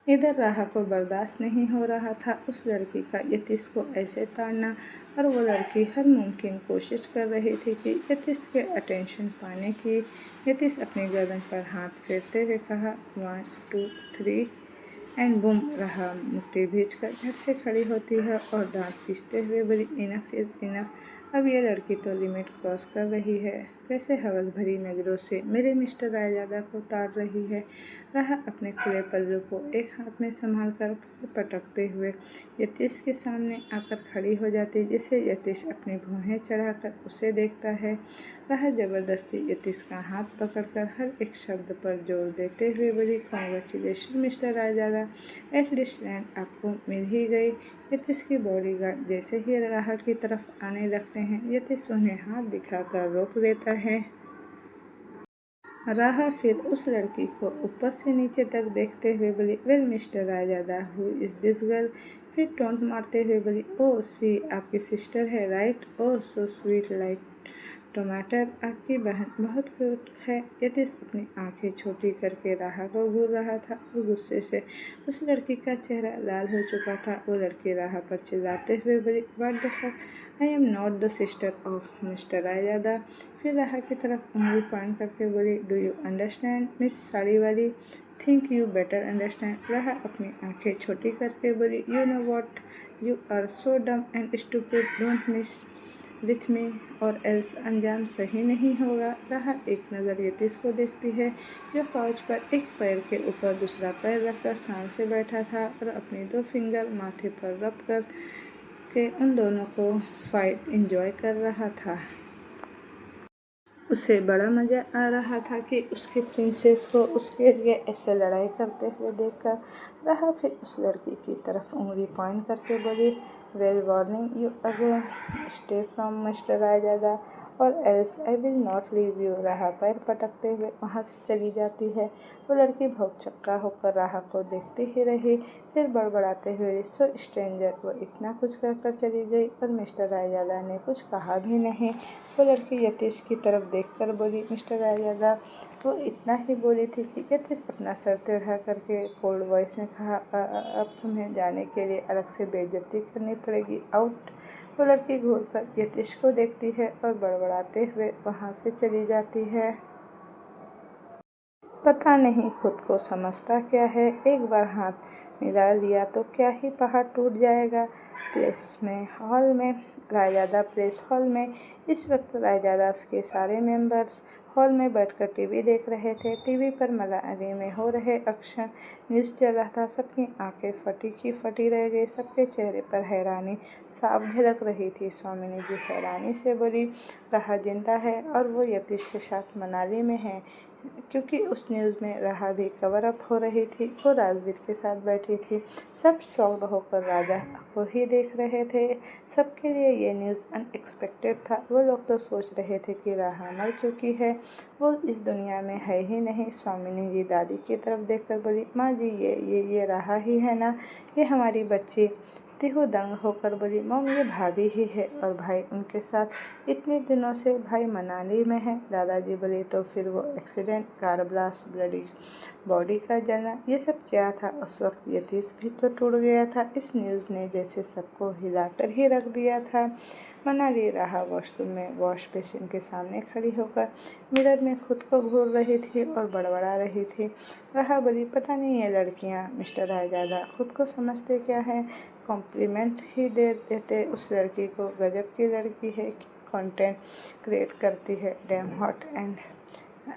इधर राहा को बर्दाश्त नहीं हो रहा था उस लड़की का यतीश को ऐसे ताड़ना, और वो लड़की हर मुमकिन कोशिश कर रही थी कि यतीश के अटेंशन पाने की। यतीश अपनी गर्दन पर हाथ फेरते हुए कहा, 1 2 3 एंड बूम। राहा मुट्ठी भींचकर झट से खड़ी होती है और दांत पीसते हुए बोली, इनफ इज़ इनफ, अब ये लड़की तो लिमिट क्रॉस कर रही है। कैसे हवस भरी नज़रों से मेरे मिस्टर रायजादा को ताड़ रही है। राहा अपने खुले पल्लू को एक हाथ में संभाल कर पटकते हुए यतीश के सामने आकर खड़ी हो जाती, जिसे यतीश अपनी भौहें चढ़ाकर उसे देखता है। राहा जबरदस्ती यतीश का हाथ पकड़कर हर एक शब्द पर जोर देते हुए बोली, congratulation mister Raizada, at least land आपको मिल ही गई। यतीश के बॉडीगार्ड जैसे ही राहा की तरफ आने लगते हैं, यतीश उन्हें हाथ दिखाकर रोक लेता है। राहा फिर उस लड़की को ऊपर से नीचे तक देखते हुए बोली, well mister Raizada, who is this girl. फिर टोंट मारते हुए बोली, ओह सी आपकी सिस्टर है राइट, ओह सो स्वीट लाइक टमाटर, आपकी बहन बहुत क्यूट है। यतीश अपनी आंखें छोटी करके राहा को घूर रहा था और गुस्से से उस लड़की का चेहरा लाल हो चुका था। वो लड़की राहा पर चिल्लाते हुए बोली, what the fuck, I am not the sister of mister Raizada. फिर राहा की तरफ उंगली पॉइंट करके बोली, do you understand miss sari वाली, थिंक यू बेटर अंडरस्टैंड। राहा अपनी आंखें छोटी करके बोली, you know what, you are so dumb and stupid, don't mess with me और एल्स अंजाम सही नहीं होगा। राहा एक नज़र यतीश को देखती है, जो काउच पर एक पैर के ऊपर दूसरा पैर रखकर शान से बैठा था और अपने 2 फिंगर माथे पर रब कर के उन दोनों को फाइट एंजॉय कर रहा था। उसे बड़ा मज़ा आ रहा था कि उसके प्रिंसेस को उसके लिए ऐसे लड़ाई करते हुए देखकर। राहा फिर उस लड़की की तरफ उंगली पॉइंट करके बोली, well warning you again, stay from mister Raizada और else I will not leave you. Raha पैर पटकते हुए वहाँ से चली जाती है। वो लड़की भौचक्का होकर राहा को देखती ही रही, फिर बड़बड़ाते हुए, सो स्ट्रेंजर, वो इतना कुछ कहकर चली गई और मिस्टर रायजादा ने कुछ कहा भी नहीं। वो लड़की यतीश की तरफ देखकर बोली, मिस्टर रायजादा। वो इतना ही बोली थी कि यतीश अपना सर टेढ़ा करके कोल्ड वॉइस में कहा, अब तुम्हें जाने के लिए अलग से बेइज्जती करनी पड़ेगी, आउट। वो लड़की घूर कर यतीश को देखती है और बड़बड़ाते हुए वहाँ से चली जाती है। पता नहीं खुद को समझता क्या है, एक बार हाथ मिला लिया तो क्या ही पहाड़ टूट जाएगा। हॉल में रायजादा प्रेस हॉल में इस वक्त रायजादा के सारे मेंबर्स हॉल में बैठकर टीवी देख रहे थे। टीवी पर मलारी में हो रहे एक्शन न्यूज़ चल रहा था। सबकी आंखें फटी की फटी रह गई, सबके चेहरे पर हैरानी साफ झलक रही थी। स्वामिनी जी हैरानी से बोली, रहा जिंदा है और वो यतीश के साथ मनाली में है, क्योंकि उस न्यूज़ में रहा भी कवर अप हो रही थी। वो राजवीर के साथ बैठी थी। सब शॉक्ड होकर राजा को ही देख रहे थे। सबके लिए ये न्यूज़ अनएक्सपेक्टेड था। वो लोग तो सोच रहे थे कि राहा मर चुकी है, वो इस दुनिया में है ही नहीं। स्वामिनी जी दादी की तरफ देखकर बोली, माँ जी ये राहा ही है ना, ये हमारी बच्ची। तिहु दंग होकर बोली, मॉम ये भाभी ही है और भाई उनके साथ इतने दिनों से भाई मनाली में है। दादाजी बोले, तो फिर वो accident, car blast, bloody body का जलना, ये सब क्या था? उस वक्त यतीश भी तो टूट गया था। इस न्यूज़ ने जैसे सबको हिलाकर ही रख दिया था। मनाली रहा वॉशरूम में वॉश बेसिन के सामने खड़ी होकर मिरर में खुद को घूर रही थी और बड़बड़ा रही थी। रहा बोली, पता नहीं ये लड़कियां मिस्टर रायजादा खुद को समझते क्या है, कॉम्प्लीमेंट ही दे देते उस लड़की को। गजब की लड़की है कि कंटेंट क्रिएट करती है, डैम हॉट एंड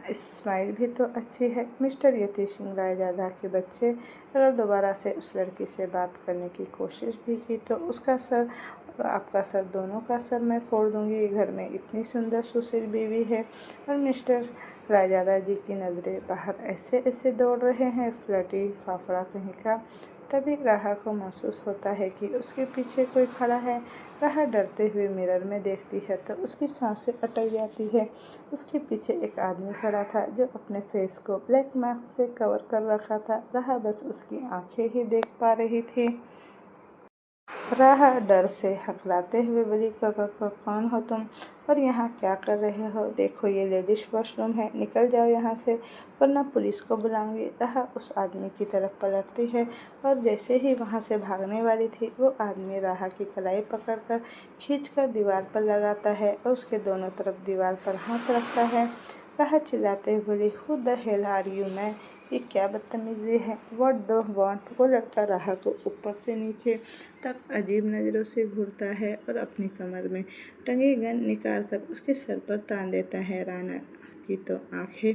स्माइल भी तो अच्छी है। मिस्टर यतीश सिंह रायजादा के बच्चे अगर दोबारा से उस लड़की से बात करने की कोशिश भी की तो उसका सर और आपका सर, दोनों का सर मैं फोड़ दूंगी। घर में इतनी सुंदर सुशील बीवी है और मिस्टर रायजादा जी की नज़रें बाहर ऐसे ऐसे दौड़ रहे हैं, फ्लर्टी फाफड़ा कहीं का। तभी राहा को महसूस होता है कि उसके पीछे कोई खड़ा है। राहा डरते हुए मिरर में देखती है तो उसकी सांसें अटक जाती है। उसके पीछे एक आदमी खड़ा था जो अपने फेस को ब्लैक मास्क से कवर कर रखा था। राहा बस उसकी आंखें ही देख पा रही थी। राहा डर से हकलाते हुए बोली, कौन हो तुम और यहाँ क्या कर रहे हो? देखो ये लेडीज वॉशरूम है, निकल जाओ यहाँ से वरना पुलिस को बुलाऊंगी। राहा उस आदमी की तरफ पलटती है और जैसे ही वहाँ से भागने वाली थी, वो आदमी राहा की कलाई पकड़कर खींचकर दीवार पर लगाता है और उसके दोनों तरफ दीवार पर हाथ रखता है। राहा चिल्लाते हुए बोली, who the hell are you man, ये क्या बदतमीजी है? व्हाट दो वांट? वो लड़का राहा को ऊपर से नीचे तक अजीब नज़रों से घूरता है और अपनी कमर में टंगी गन निकाल कर उसके सर पर तान देता है। राना की तो आंखें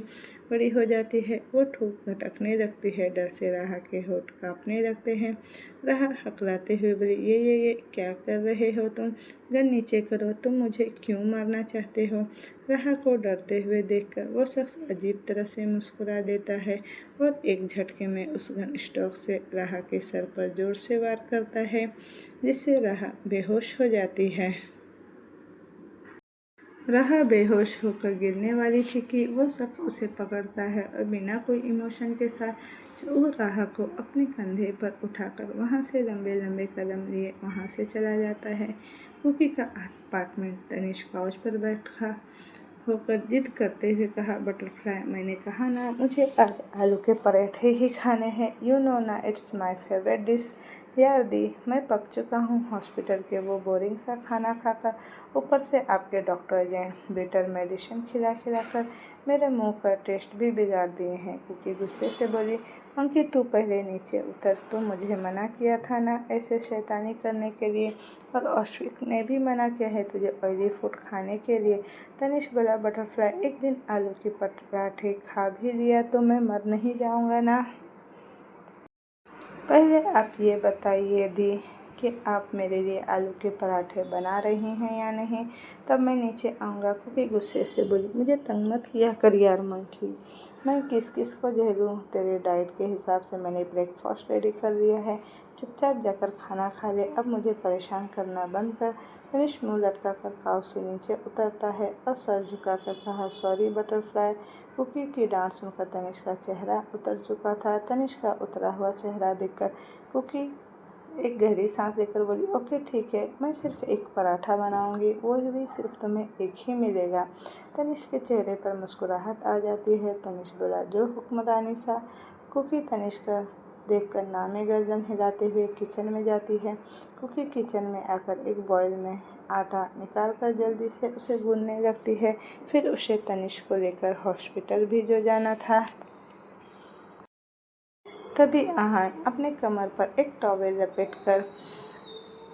बड़ी हो जाती है, वो ठोक भटकने लगती है। डर से राहा के होठ कांपने लगते हैं। राहा हकलाते हुए बोली, ये क्या कर रहे हो तुम? गन नीचे करो, तुम मुझे क्यों मारना चाहते हो? राहा को डरते हुए देखकर वो शख्स अजीब तरह से मुस्कुरा देता है और एक झटके में उस गन स्टॉक से राहा के सर पर जोर से वार करता है, जिससे राहा बेहोश हो जाती है। राहा बेहोश होकर गिरने वाली थी कि वो शख्स उसे पकड़ता है और बिना कोई इमोशन के साथ वो राहा को अपने कंधे पर उठाकर वहाँ से लंबे लंबे कदम लिए वहाँ से चला जाता है। कुकी का अपार्टमेंट। तनिष काउच पर बैठा होकर जिद करते हुए कहा, बटरफ्लाई, मैंने कहा ना मुझे आज आलू के पराठे ही खाने हैं। यू नो ना, इट्स माय फेवरेट डिश। यार दी, मैं पक चुका हूँ हॉस्पिटल के वो बोरिंग सा खाना खाकर, ऊपर से आपके डॉक्टर जैन बेटर मेडिसिन खिला खिलाकर मेरे मुंह का टेस्ट भी बिगाड़ दिए हैं। कुकी गुस्से से बोली, अंकित तू पहले नीचे उतर, तू मुझे मना किया था ना ऐसे शैतानी करने के लिए, और अश्विक ने भी मना किया है तुझे ऑयली फूड खाने के लिए। तनिष बोला, बटरफ्लाई, एक दिन आलू के पराठे खा भी लिया तो मैं मर नहीं जाऊंगा ना। पहले आप ये बताइए दी कि आप मेरे लिए आलू के पराठे बना रही हैं या नहीं, तब मैं नीचे आऊँगा। कुकी गुस्से से बोली, मुझे तंग मत किया कर यार मंकी, मैं किस किस को झेलूँ? तेरे डाइट के हिसाब से मैंने ब्रेकफास्ट रेडी कर लिया है, चुपचाप जाकर खाना खा ले, अब मुझे परेशान करना बंद कर। तनिष मुँह लटका कर काउच से नीचे उतरता है और सर झुका कर कहा, सॉरी बटरफ्लाई। कुकी की डांट सुनकर तनिष का चेहरा उतर चुका था। तनिष का उतरा हुआ चेहरा देखकर कुकी एक गहरी सांस लेकर बोली, ओके ठीक है, मैं सिर्फ एक पराठा बनाऊंगी, वो भी सिर्फ तुम्हें एक ही मिलेगा। तनिष के चेहरे पर मुस्कुराहट आ जाती है। तनिष बोला, जो हुक्म रानी सा। कुकी तनिष का देखकर नामी गर्दन हिलाते हुए किचन में जाती है। कुकी किचन में आकर एक बॉयल में आटा निकालकर जल्दी से उसे गूंदने लगती है। फिर उसे तनिष्क को लेकर हॉस्पिटल भी जो जाना था। तभी आहान अपने कमर पर एक टॉवेल लपेटकर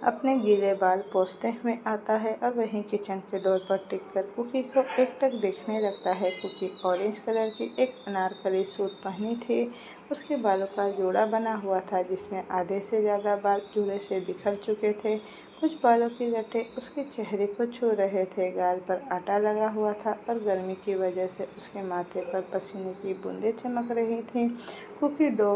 अपने गीले बाल पोंछते हुए आता है और वहीं किचन के डोर पर टिककर कुकी को एकटक देखने लगता है। कुकी ऑरेंज कलर की एक अनारकली सूट पहनी थी। उसके बालों का जोड़ा बना हुआ था जिसमें आधे से ज़्यादा बाल जूड़े से बिखर चुके थे। कुछ बालों की लटें उसके चेहरे को छू रहे थे। गाल पर आटा लगा हुआ था और गर्मी की वजह से उसके माथे पर पसीने की बूंदें चमक रही थीं। कुकी डो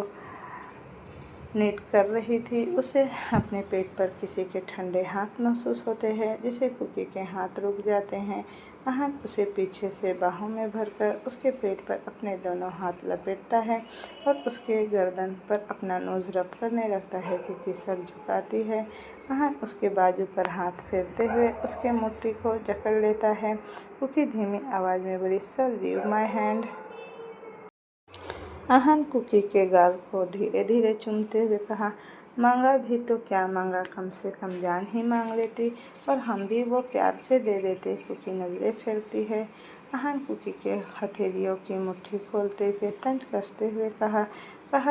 नीट कर रही थी। उसे अपने पेट पर किसी के ठंडे हाथ महसूस होते हैं जिससे कुकी के हाथ रुक जाते हैं। आहान उसे पीछे से बाहों में भरकर उसके पेट पर अपने दोनों हाथ लपेटता है और उसके गर्दन पर अपना नोज रब करने लगता है। कुकी सर झुकाती है। आहान उसके बाजू पर हाथ फेरते हुए उसके मुट्ठी को जकड़ लेता है। कुकी धीमी आवाज़ में बोली, sir leave my hand. Aahan Cookie के गाल को धीरे धीरे चूमते हुए कहा, मांगा भी तो क्या मांगा, कम से कम जान ही मांग लेती और हम भी वो प्यार से दे देते। कुकी नजरें फेरती है। आहान कुकी के हथेलियों की मुट्ठी खोलते हुए तंज कसते हुए कहा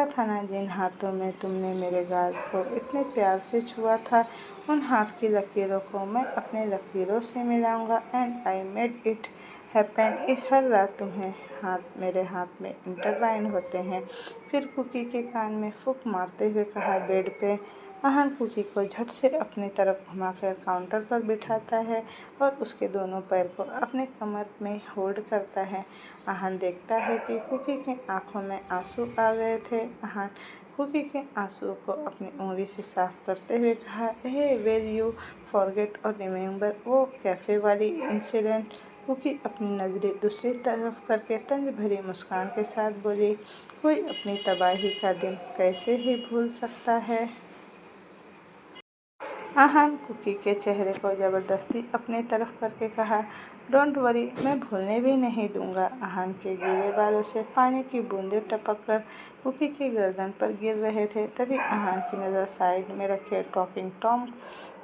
था ना, जिन हाथों में तुमने मेरे गाल को इतने प्यार से छुआ था, उन हाथ की लकीरों को मैं अपने लकीरों से मिलाऊंगा। And I made it happen. हर रात तुम्हें हाथ मेरे हाथ में इंटरवाइन होते हैं। फिर कुकी के कान में फूंक मारते हुए कहा, बेड पे। आहान कुकी को झट से अपनी तरफ घुमाकर काउंटर पर बिठाता है और उसके दोनों पैर को अपने कमर में होल्ड करता है। आहान देखता है कि कुकी की आंखों में आंसू आ गए थे। आहान कुकी के आंसुओं को अपनी उंगली से साफ करते हुए कहा, हे विल यू फॉरगेट और रिमेंबर वो कैफ़े वाली इंसिडेंट। कुकी अपनी नज़रें दूसरी तरफ करके तंज भरी मुस्कान के साथ बोली, कोई अपनी तबाही का दिन कैसे ही भूल सकता है। आहान कुकी के चेहरे को ज़बरदस्ती अपनी तरफ करके कहा, डोंट वरी, मैं भूलने भी नहीं दूंगा। आहान के गीले बालों से पानी की बूंदें टपक कर कुकी की गर्दन पर गिर रहे थे। तभी आहान की नज़र साइड में रखे टॉकिंग टॉम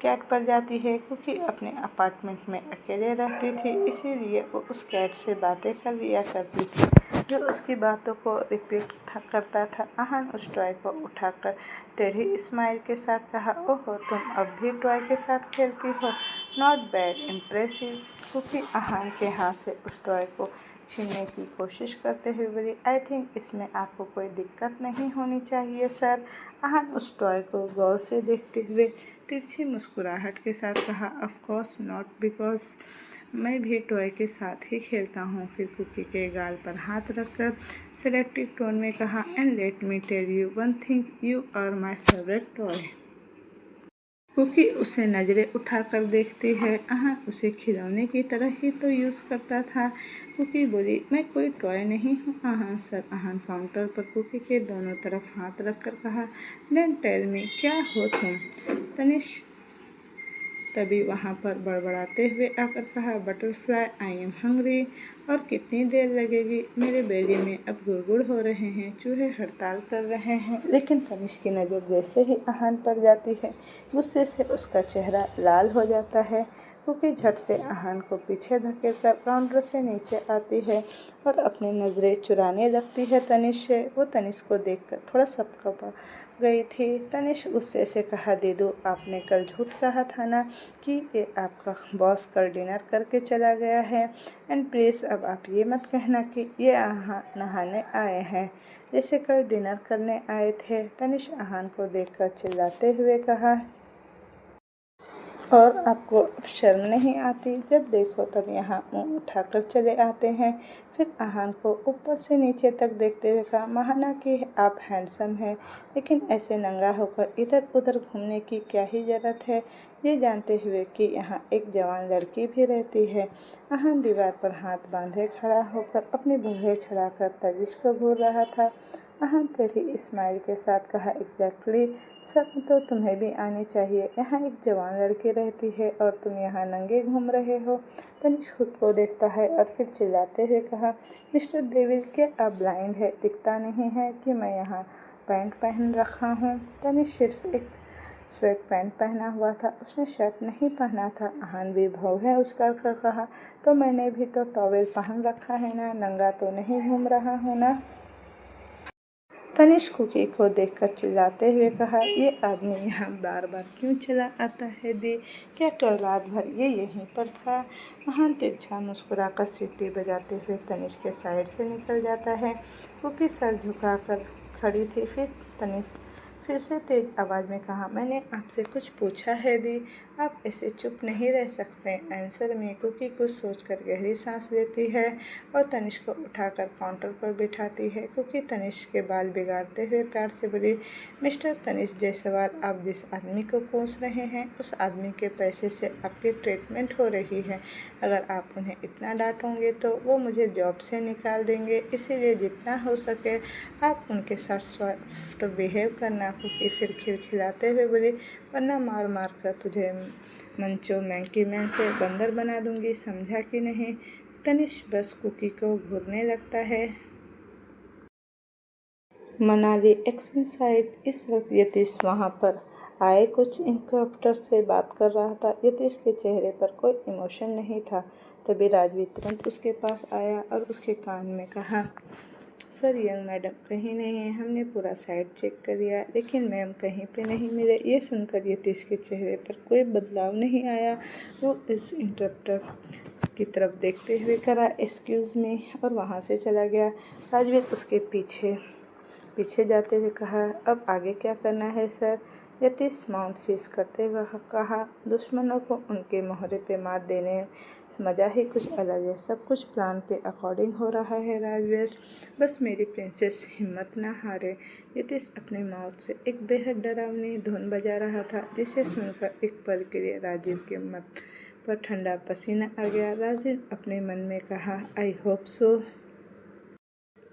कैट पर जाती है। कुकी अपने अपार्टमेंट में अकेले रहती थी, इसीलिए वो उस कैट से बातें कर लिया करती थी जो उसकी बातों को रिपीट करता था। आहान उस टॉय को उठाकर टेढ़ी स्माइल के साथ कहा, ओहो, तुम अब भी टॉय के साथ खेलती हो, नॉट बैड, इम्प्रेसिव। कुकी आहान के हाथ से उस टॉय को छीनने की कोशिश करते हुए बोली, आई थिंक इसमें आपको कोई दिक्कत नहीं होनी चाहिए सर। आहान उस टॉय को गौर से देखते हुए तिरछी मुस्कुराहट के साथ कहा, ऑफ कोर्स नॉट, बिकॉज मैं भी टॉय के साथ ही खेलता हूँ। फिर कुकी के गाल पर हाथ रखकर सेलेक्टिव टोन में कहा, and let me tell you one thing, you are my favourite toy. Kuki उसे नज़रें उठाकर देखती है। आहान उसे खिलौने की तरह ही तो यूज़ करता था। कुकी बोली, मैं कोई टॉय नहीं हूँ आहान सर। आहान काउंटर पर कुकी के दोनों तरफ हाथ रखकर कहा, देन टेल मी, क्या हो तुम। तनिष्क तभी वहाँ पर बड़बड़ाते हुए आकर कहा, बटरफ्लाई, आई एम हंग्री। और कितनी देर लगेगी, मेरे बेली में अब गुड़गुड़ हो रहे हैं, चूहे हड़ताल कर रहे हैं। लेकिन तनिष्क की नज़र जैसे ही आहान पर जाती है, गुस्से से उसका चेहरा लाल हो जाता है। कुकी झट से आहान को पीछे धकेलकर काउंटर से नीचे आती है और अपनी नज़रें चुराने लगती है तनिष्क से। वो तनिष्क को देखकर थोड़ा सकपा गई थी। तनिष्क गुस्से से कहा, दीदू, आपने कल झूठ कहा था ना कि ये आपका बॉस कल डिनर करके चला गया है। एंड प्लीज़ अब आप ये मत कहना कि ये यहाँ नहाने आए हैं जैसे कल डिनर करने आए थे। तनिष्क आहान को देखकर चिल्लाते हुए कहा, और आपको अब शर्म नहीं आती, जब देखो तब यहाँ मुंह उठाकर चले आते हैं। फिर आहान को ऊपर से नीचे तक देखते हुए कहा, माना कि आप हैंडसम हैं, लेकिन ऐसे नंगा होकर इधर उधर घूमने की क्या ही ज़रूरत है, ये जानते हुए कि यहाँ एक जवान लड़की भी रहती है। आहान दीवार पर हाथ बांधे खड़ा होकर अपनी भुहें छड़ाकर तनिष्क को घूर रहा था। आहान टेढ़ी स्माइल के साथ कहा, एग्जैक्टली, सब तो तुम्हें भी आनी चाहिए। यहाँ एक जवान लड़की रहती है और तुम यहाँ नंगे घूम रहे हो। तनिष्क खुद को देखता है और फिर चिल्लाते हुए कहा, मिस्टर डेविल, क्या आप ब्लाइंड है, दिखता नहीं है कि मैं यहाँ पैंट पहन रखा हूँ। तनिष्क सिर्फ एक स्वेट पैंट पहना हुआ था, उसने शर्ट नहीं पहना था। अहान भी भाव है उछाल कर कहा, तो मैंने भी तो टॉवेल पहन रखा है ना, नंगा तो नहीं घूम रहा हूँ ना। तनिष्क कुकी को देखकर चिल्लाते हुए कहा, ये आदमी यहाँ बार बार क्यों चला आता है दी? क्या कल रात भर ये यहीं पर था? अहान तिरछा मुस्कुराकर सीटी बजाते हुए तनिष्क के साइड से निकल जाता है। कुकी सर झुकाकर खड़ी थी। तनिष्क फिर से तेज आवाज़ में कहा, मैंने आपसे कुछ पूछा है दी? आप ऐसे चुप नहीं रह सकते। आंसर में। कुकी कुछ सोचकर गहरी सांस लेती है और तनिष्क को उठाकर काउंटर पर बिठाती है। कुकी तनिष्क के बाल बिगाड़ते हुए प्यार से बोली, मिस्टर तनिष्क जायसवाल, आप जिस आदमी को कोस रहे हैं उस आदमी के पैसे से आपकी ट्रीटमेंट हो रही है। अगर आप उन्हें इतना डांटोगे तो वो मुझे जॉब से निकाल देंगे। इसीलिए जितना हो सके आप उनके साथ सॉफ्ट बिहेव करना। कुकी फिर खिलखिलाते हुए बोली, वरना मार मार कर तुझे मंचो मैंकी मैन से बंदर बना दूंगी, समझा कि नहीं? तनिष्क बस कुकी को घूरने लगता है। Manali action site. इस वक्त यतीश वहाँ पर आए कुछ इंस्पेक्टर से बात कर रहा था। यतीश के चेहरे पर कोई इमोशन नहीं था। तभी राजवीर तुरंत उसके पास आया और उसके कान में कहा, सर यंग मैडम कहीं नहीं है। हमने पूरा साइट चेक कर लिया लेकिन मैम कहीं पे नहीं मिले। ये सुनकर यतीश के चेहरे पर कोई बदलाव नहीं आया। वो इस इंस्पेक्टर की तरफ देखते हुए करा, एक्सक्यूज़ मी, और वहाँ से चला गया। राजवीर उसके पीछे पीछे जाते हुए कहा, अब आगे क्या करना है सर? यतीश माउथ फिश करते हुए कहा, दुश्मनों को उनके मोहरे पे मात देने मज़ा ही कुछ अलग है। सब कुछ प्लान के अकॉर्डिंग हो रहा है राजवीर, बस मेरी प्रिंसेस हिम्मत ना हारे। यतीश अपने माउथ से एक बेहद डरावनी धुन बजा रहा था, जिसे सुनकर एक पल के लिए राजीव के मत पर ठंडा पसीना आ गया। राजीव अपने मन में कहा, आई होप सो।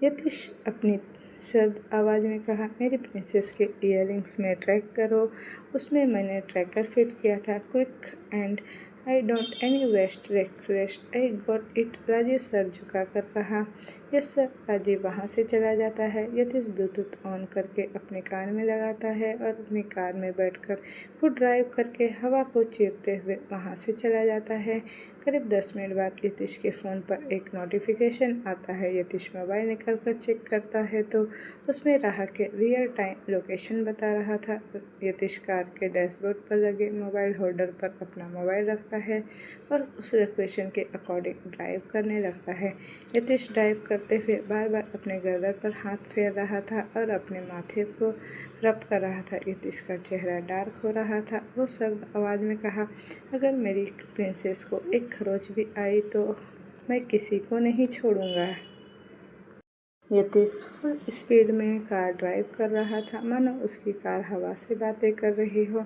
यतीश अपनी सर्द आवाज़ में कहा, मेरी प्रिंसेस के इयररिंग्स में ट्रैक करो। उसमें मैंने ट्रैकर फिट किया था। Quick and I don't any waste request, I got it. Rajeev सर झुकाकर कहा, यस सर। राजीव वहाँ से चला जाता है। यतीश ब्लूटूथ ऑन करके अपने कान में लगाता है और अपनी कार में बैठकर खुद ड्राइव करके हवा को चीरते हुए वहाँ से चला जाता है। करीब 10 मिनट बाद यतीश के फ़ोन पर एक नोटिफिकेशन आता है। यतीश मोबाइल निकाल कर चेक करता है तो उसमें राह के रियल टाइम लोकेशन बता रहा था। यतीश कार के डैशबोर्ड पर लगे मोबाइल होल्डर पर अपना मोबाइल रखता है और उस लोकेशन के अकॉर्डिंग ड्राइव करने लगता है। यतीश ड्राइव करते हुए बार बार अपने गर्दन पर हाथ फेर रहा था और अपने माथे को रब कर रहा था। यतीश का चेहरा डार्क हो रहा था। वो सर्द आवाज़ में कहा, अगर मेरी प्रिंसेस को एक खरोच भी आई तो मैं किसी को नहीं छोड़ूंगा। यतीश फुल स्पीड में कार ड्राइव कर रहा था, मानो उसकी कार हवा से बातें कर रही हो।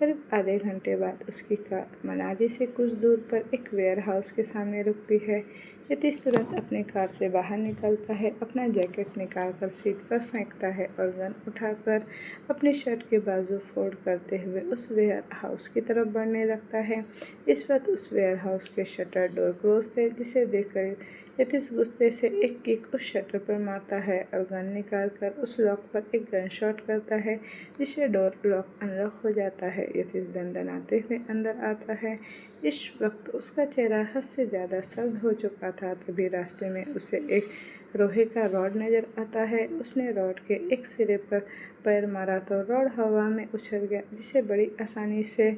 करीब आधे घंटे बाद उसकी कार मनाली से कुछ दूर पर एक वेयर हाउस के सामने रुकती है। यतीश तुरंत अपनी कार से बाहर निकलता है, अपना जैकेट निकालकर सीट पर फेंकता है और गन उठाकर अपनी शर्ट के बाजू फोल्ड करते हुए उस वेयर हाउस की तरफ बढ़ने लगता है। इस वक्त उस वेयर हाउस के शटर डोर क्लोज थे, जिसे देखकर यतीश गुस्से से एक किक उस शटर पर मारता है और गन निकालकर उस लॉक पर एक गन शॉट करता है, जिससे डोर लॉक अनलॉक हो जाता है। यतीश दंदनाते हुए अंदर आता है। इस वक्त उसका चेहरा हद से ज़्यादा सर्द हो चुका था। तभी रास्ते में उसे एक लोहे का रॉड नज़र आता है। उसने रॉड के एक सिरे पर पैर मारा तो रॉड हवा में उछल गया, जिसे बड़ी आसानी से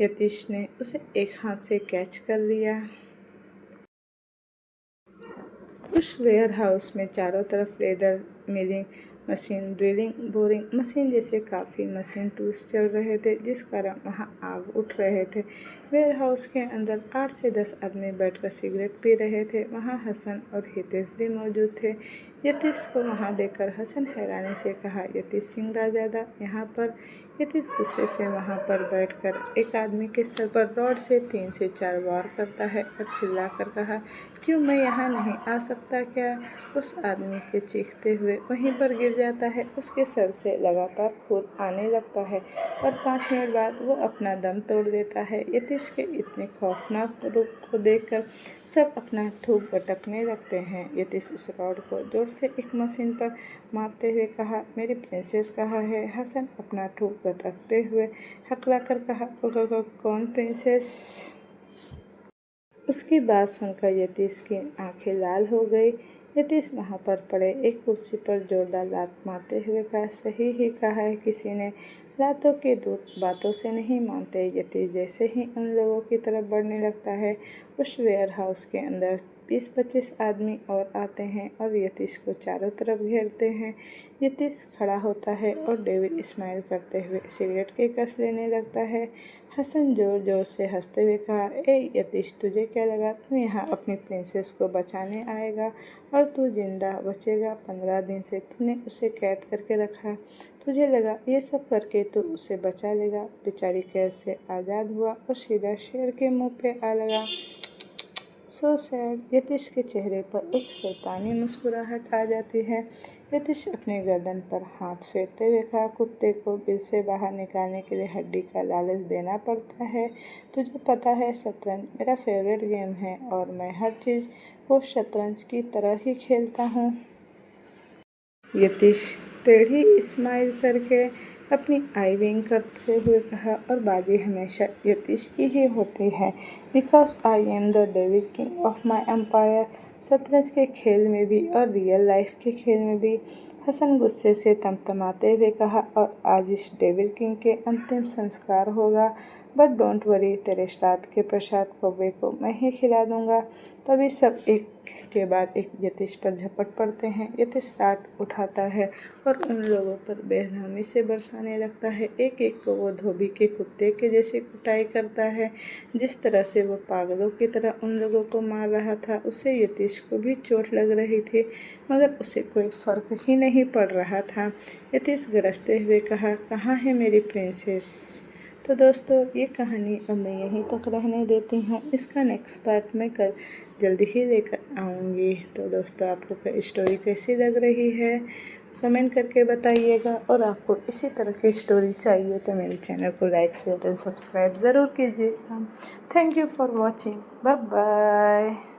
यतीश ने उसे एक हाथ से कैच कर लिया। उस वेयर हाउस में चारों तरफ leather milling machine, drilling, boring machine जैसे काफ़ी मशीन टूल्स चल रहे थे, जिस कारण वहाँ आग उठ रहे थे। वेयर हाउस के अंदर 8 से 10 आदमी बैठकर सिगरेट पी रहे थे। वहाँ हसन और हितेश भी मौजूद थे। यतीश को वहाँ देखकर हसन हैरानी से कहा, यतीश सिंह राजादा यहाँ पर? यतीश गुस्से से वहाँ पर बैठकर एक आदमी के सर पर रॉड से 3 से 4 वार करता है और चिल्लाकर कहा, क्यों मैं यहाँ नहीं आ सकता क्या? उस आदमी के चीखते हुए वहीं पर गिर जाता है। उसके सर से लगातार खून आने लगता है और 5 मिनट बाद वो अपना दम तोड़ देता है। यतीश के इतने खौफनाक रूप को देखकर सब अपना थूक गटकने लगते हैं। यतीश उस रॉड को जोर से एक मशीन पर मारते हुए कहा, मेरी प्रिंसेस कहाँ है? हसन अपना ठोकर रखते हुए हकलाकर कहा, कौन प्रिंसेस? उसकी बात सुनकर यतीश की आंखें लाल हो गई। यतीश वहाँ पर पड़े एक कुर्सी पर जोरदार लात मारते हुए कहा, सही ही कहा है किसी ने, रातों के दूत बातों से नहीं मानते। यतीश जैसे ही उन लोगों की तरफ बढ़ने लगता है, उस वेयर हाउस के अंदर 20-25 आदमी और आते हैं और यतीश को चारों तरफ घेरते हैं। यतीश खड़ा होता है और डेविड स्माइल करते हुए सिगरेट के कस लेने लगता है। हसन जोर जोर से हंसते हुए कहा, ए यतीश, तुझे क्या लगा तू यहाँ अपनी प्रिंसेस को बचाने आएगा और तू जिंदा बचेगा? 15 दिन से तूने उसे कैद करके रखा, तुझे लगा ये सब करके तू उसे बचा लेगा? बेचारी कैद से आज़ाद हुआ और सीधा शेर के मुंह पे आ लगा। So sad. यतीश के चेहरे पर एक शैतानी मुस्कुराहट आ जाती है। यतीश अपने गर्दन पर हाथ फेरते हुए कहा, कुत्ते को बिल से बाहर निकालने के लिए हड्डी का लालच देना पड़ता है। तुझे पता है शतरंज मेरा फेवरेट गेम है और मैं हर चीज़ को शतरंज की तरह ही खेलता हूँ। यतीश टेढ़ी स्माइल करके अपनी आई विंग करते हुए कहा, और बाजी हमेशा यतीश की ही होती है, because I am the devil king of my empire. शतरंज के खेल में भी और रियल लाइफ के खेल में भी। हसन गुस्से से तमतमाते हुए कहा, और आज इस डेविल किंग के अंतिम संस्कार होगा, बट डोंट वरी, तेरे श्राद्ध के प्रसाद कौवे को मैं ही खिला दूंगा। तभी सब एक के बाद एक यतीश पर झपट पड़ते हैं। यतीश राट उठाता है और उन लोगों पर बेरहमी से बरसाने लगता है। एक एक को वो धोबी के कुत्ते के जैसे कुटाई करता है। जिस तरह से वो पागलों की तरह उन लोगों को मार रहा था, उससे यतीश को भी चोट लग रही थी, मगर उसे कोई फर्क ही नहीं पड़ रहा था। यतीश गरजते हुए कहा, कहाँ है मेरी प्रिंसेस? तो दोस्तों, ये कहानी अब मैं यहीं तक रहने देती हूँ। इसका नेक्स्ट पार्ट मैं कल जल्दी ही लेकर आऊँगी। तो दोस्तों, आपको स्टोरी कैसी लग रही है कमेंट करके बताइएगा, और आपको इसी तरह की स्टोरी चाहिए तो मेरे चैनल को लाइक शेयर एंड सब्सक्राइब ज़रूर कीजिएगा। Thank you for watching. Bye bye.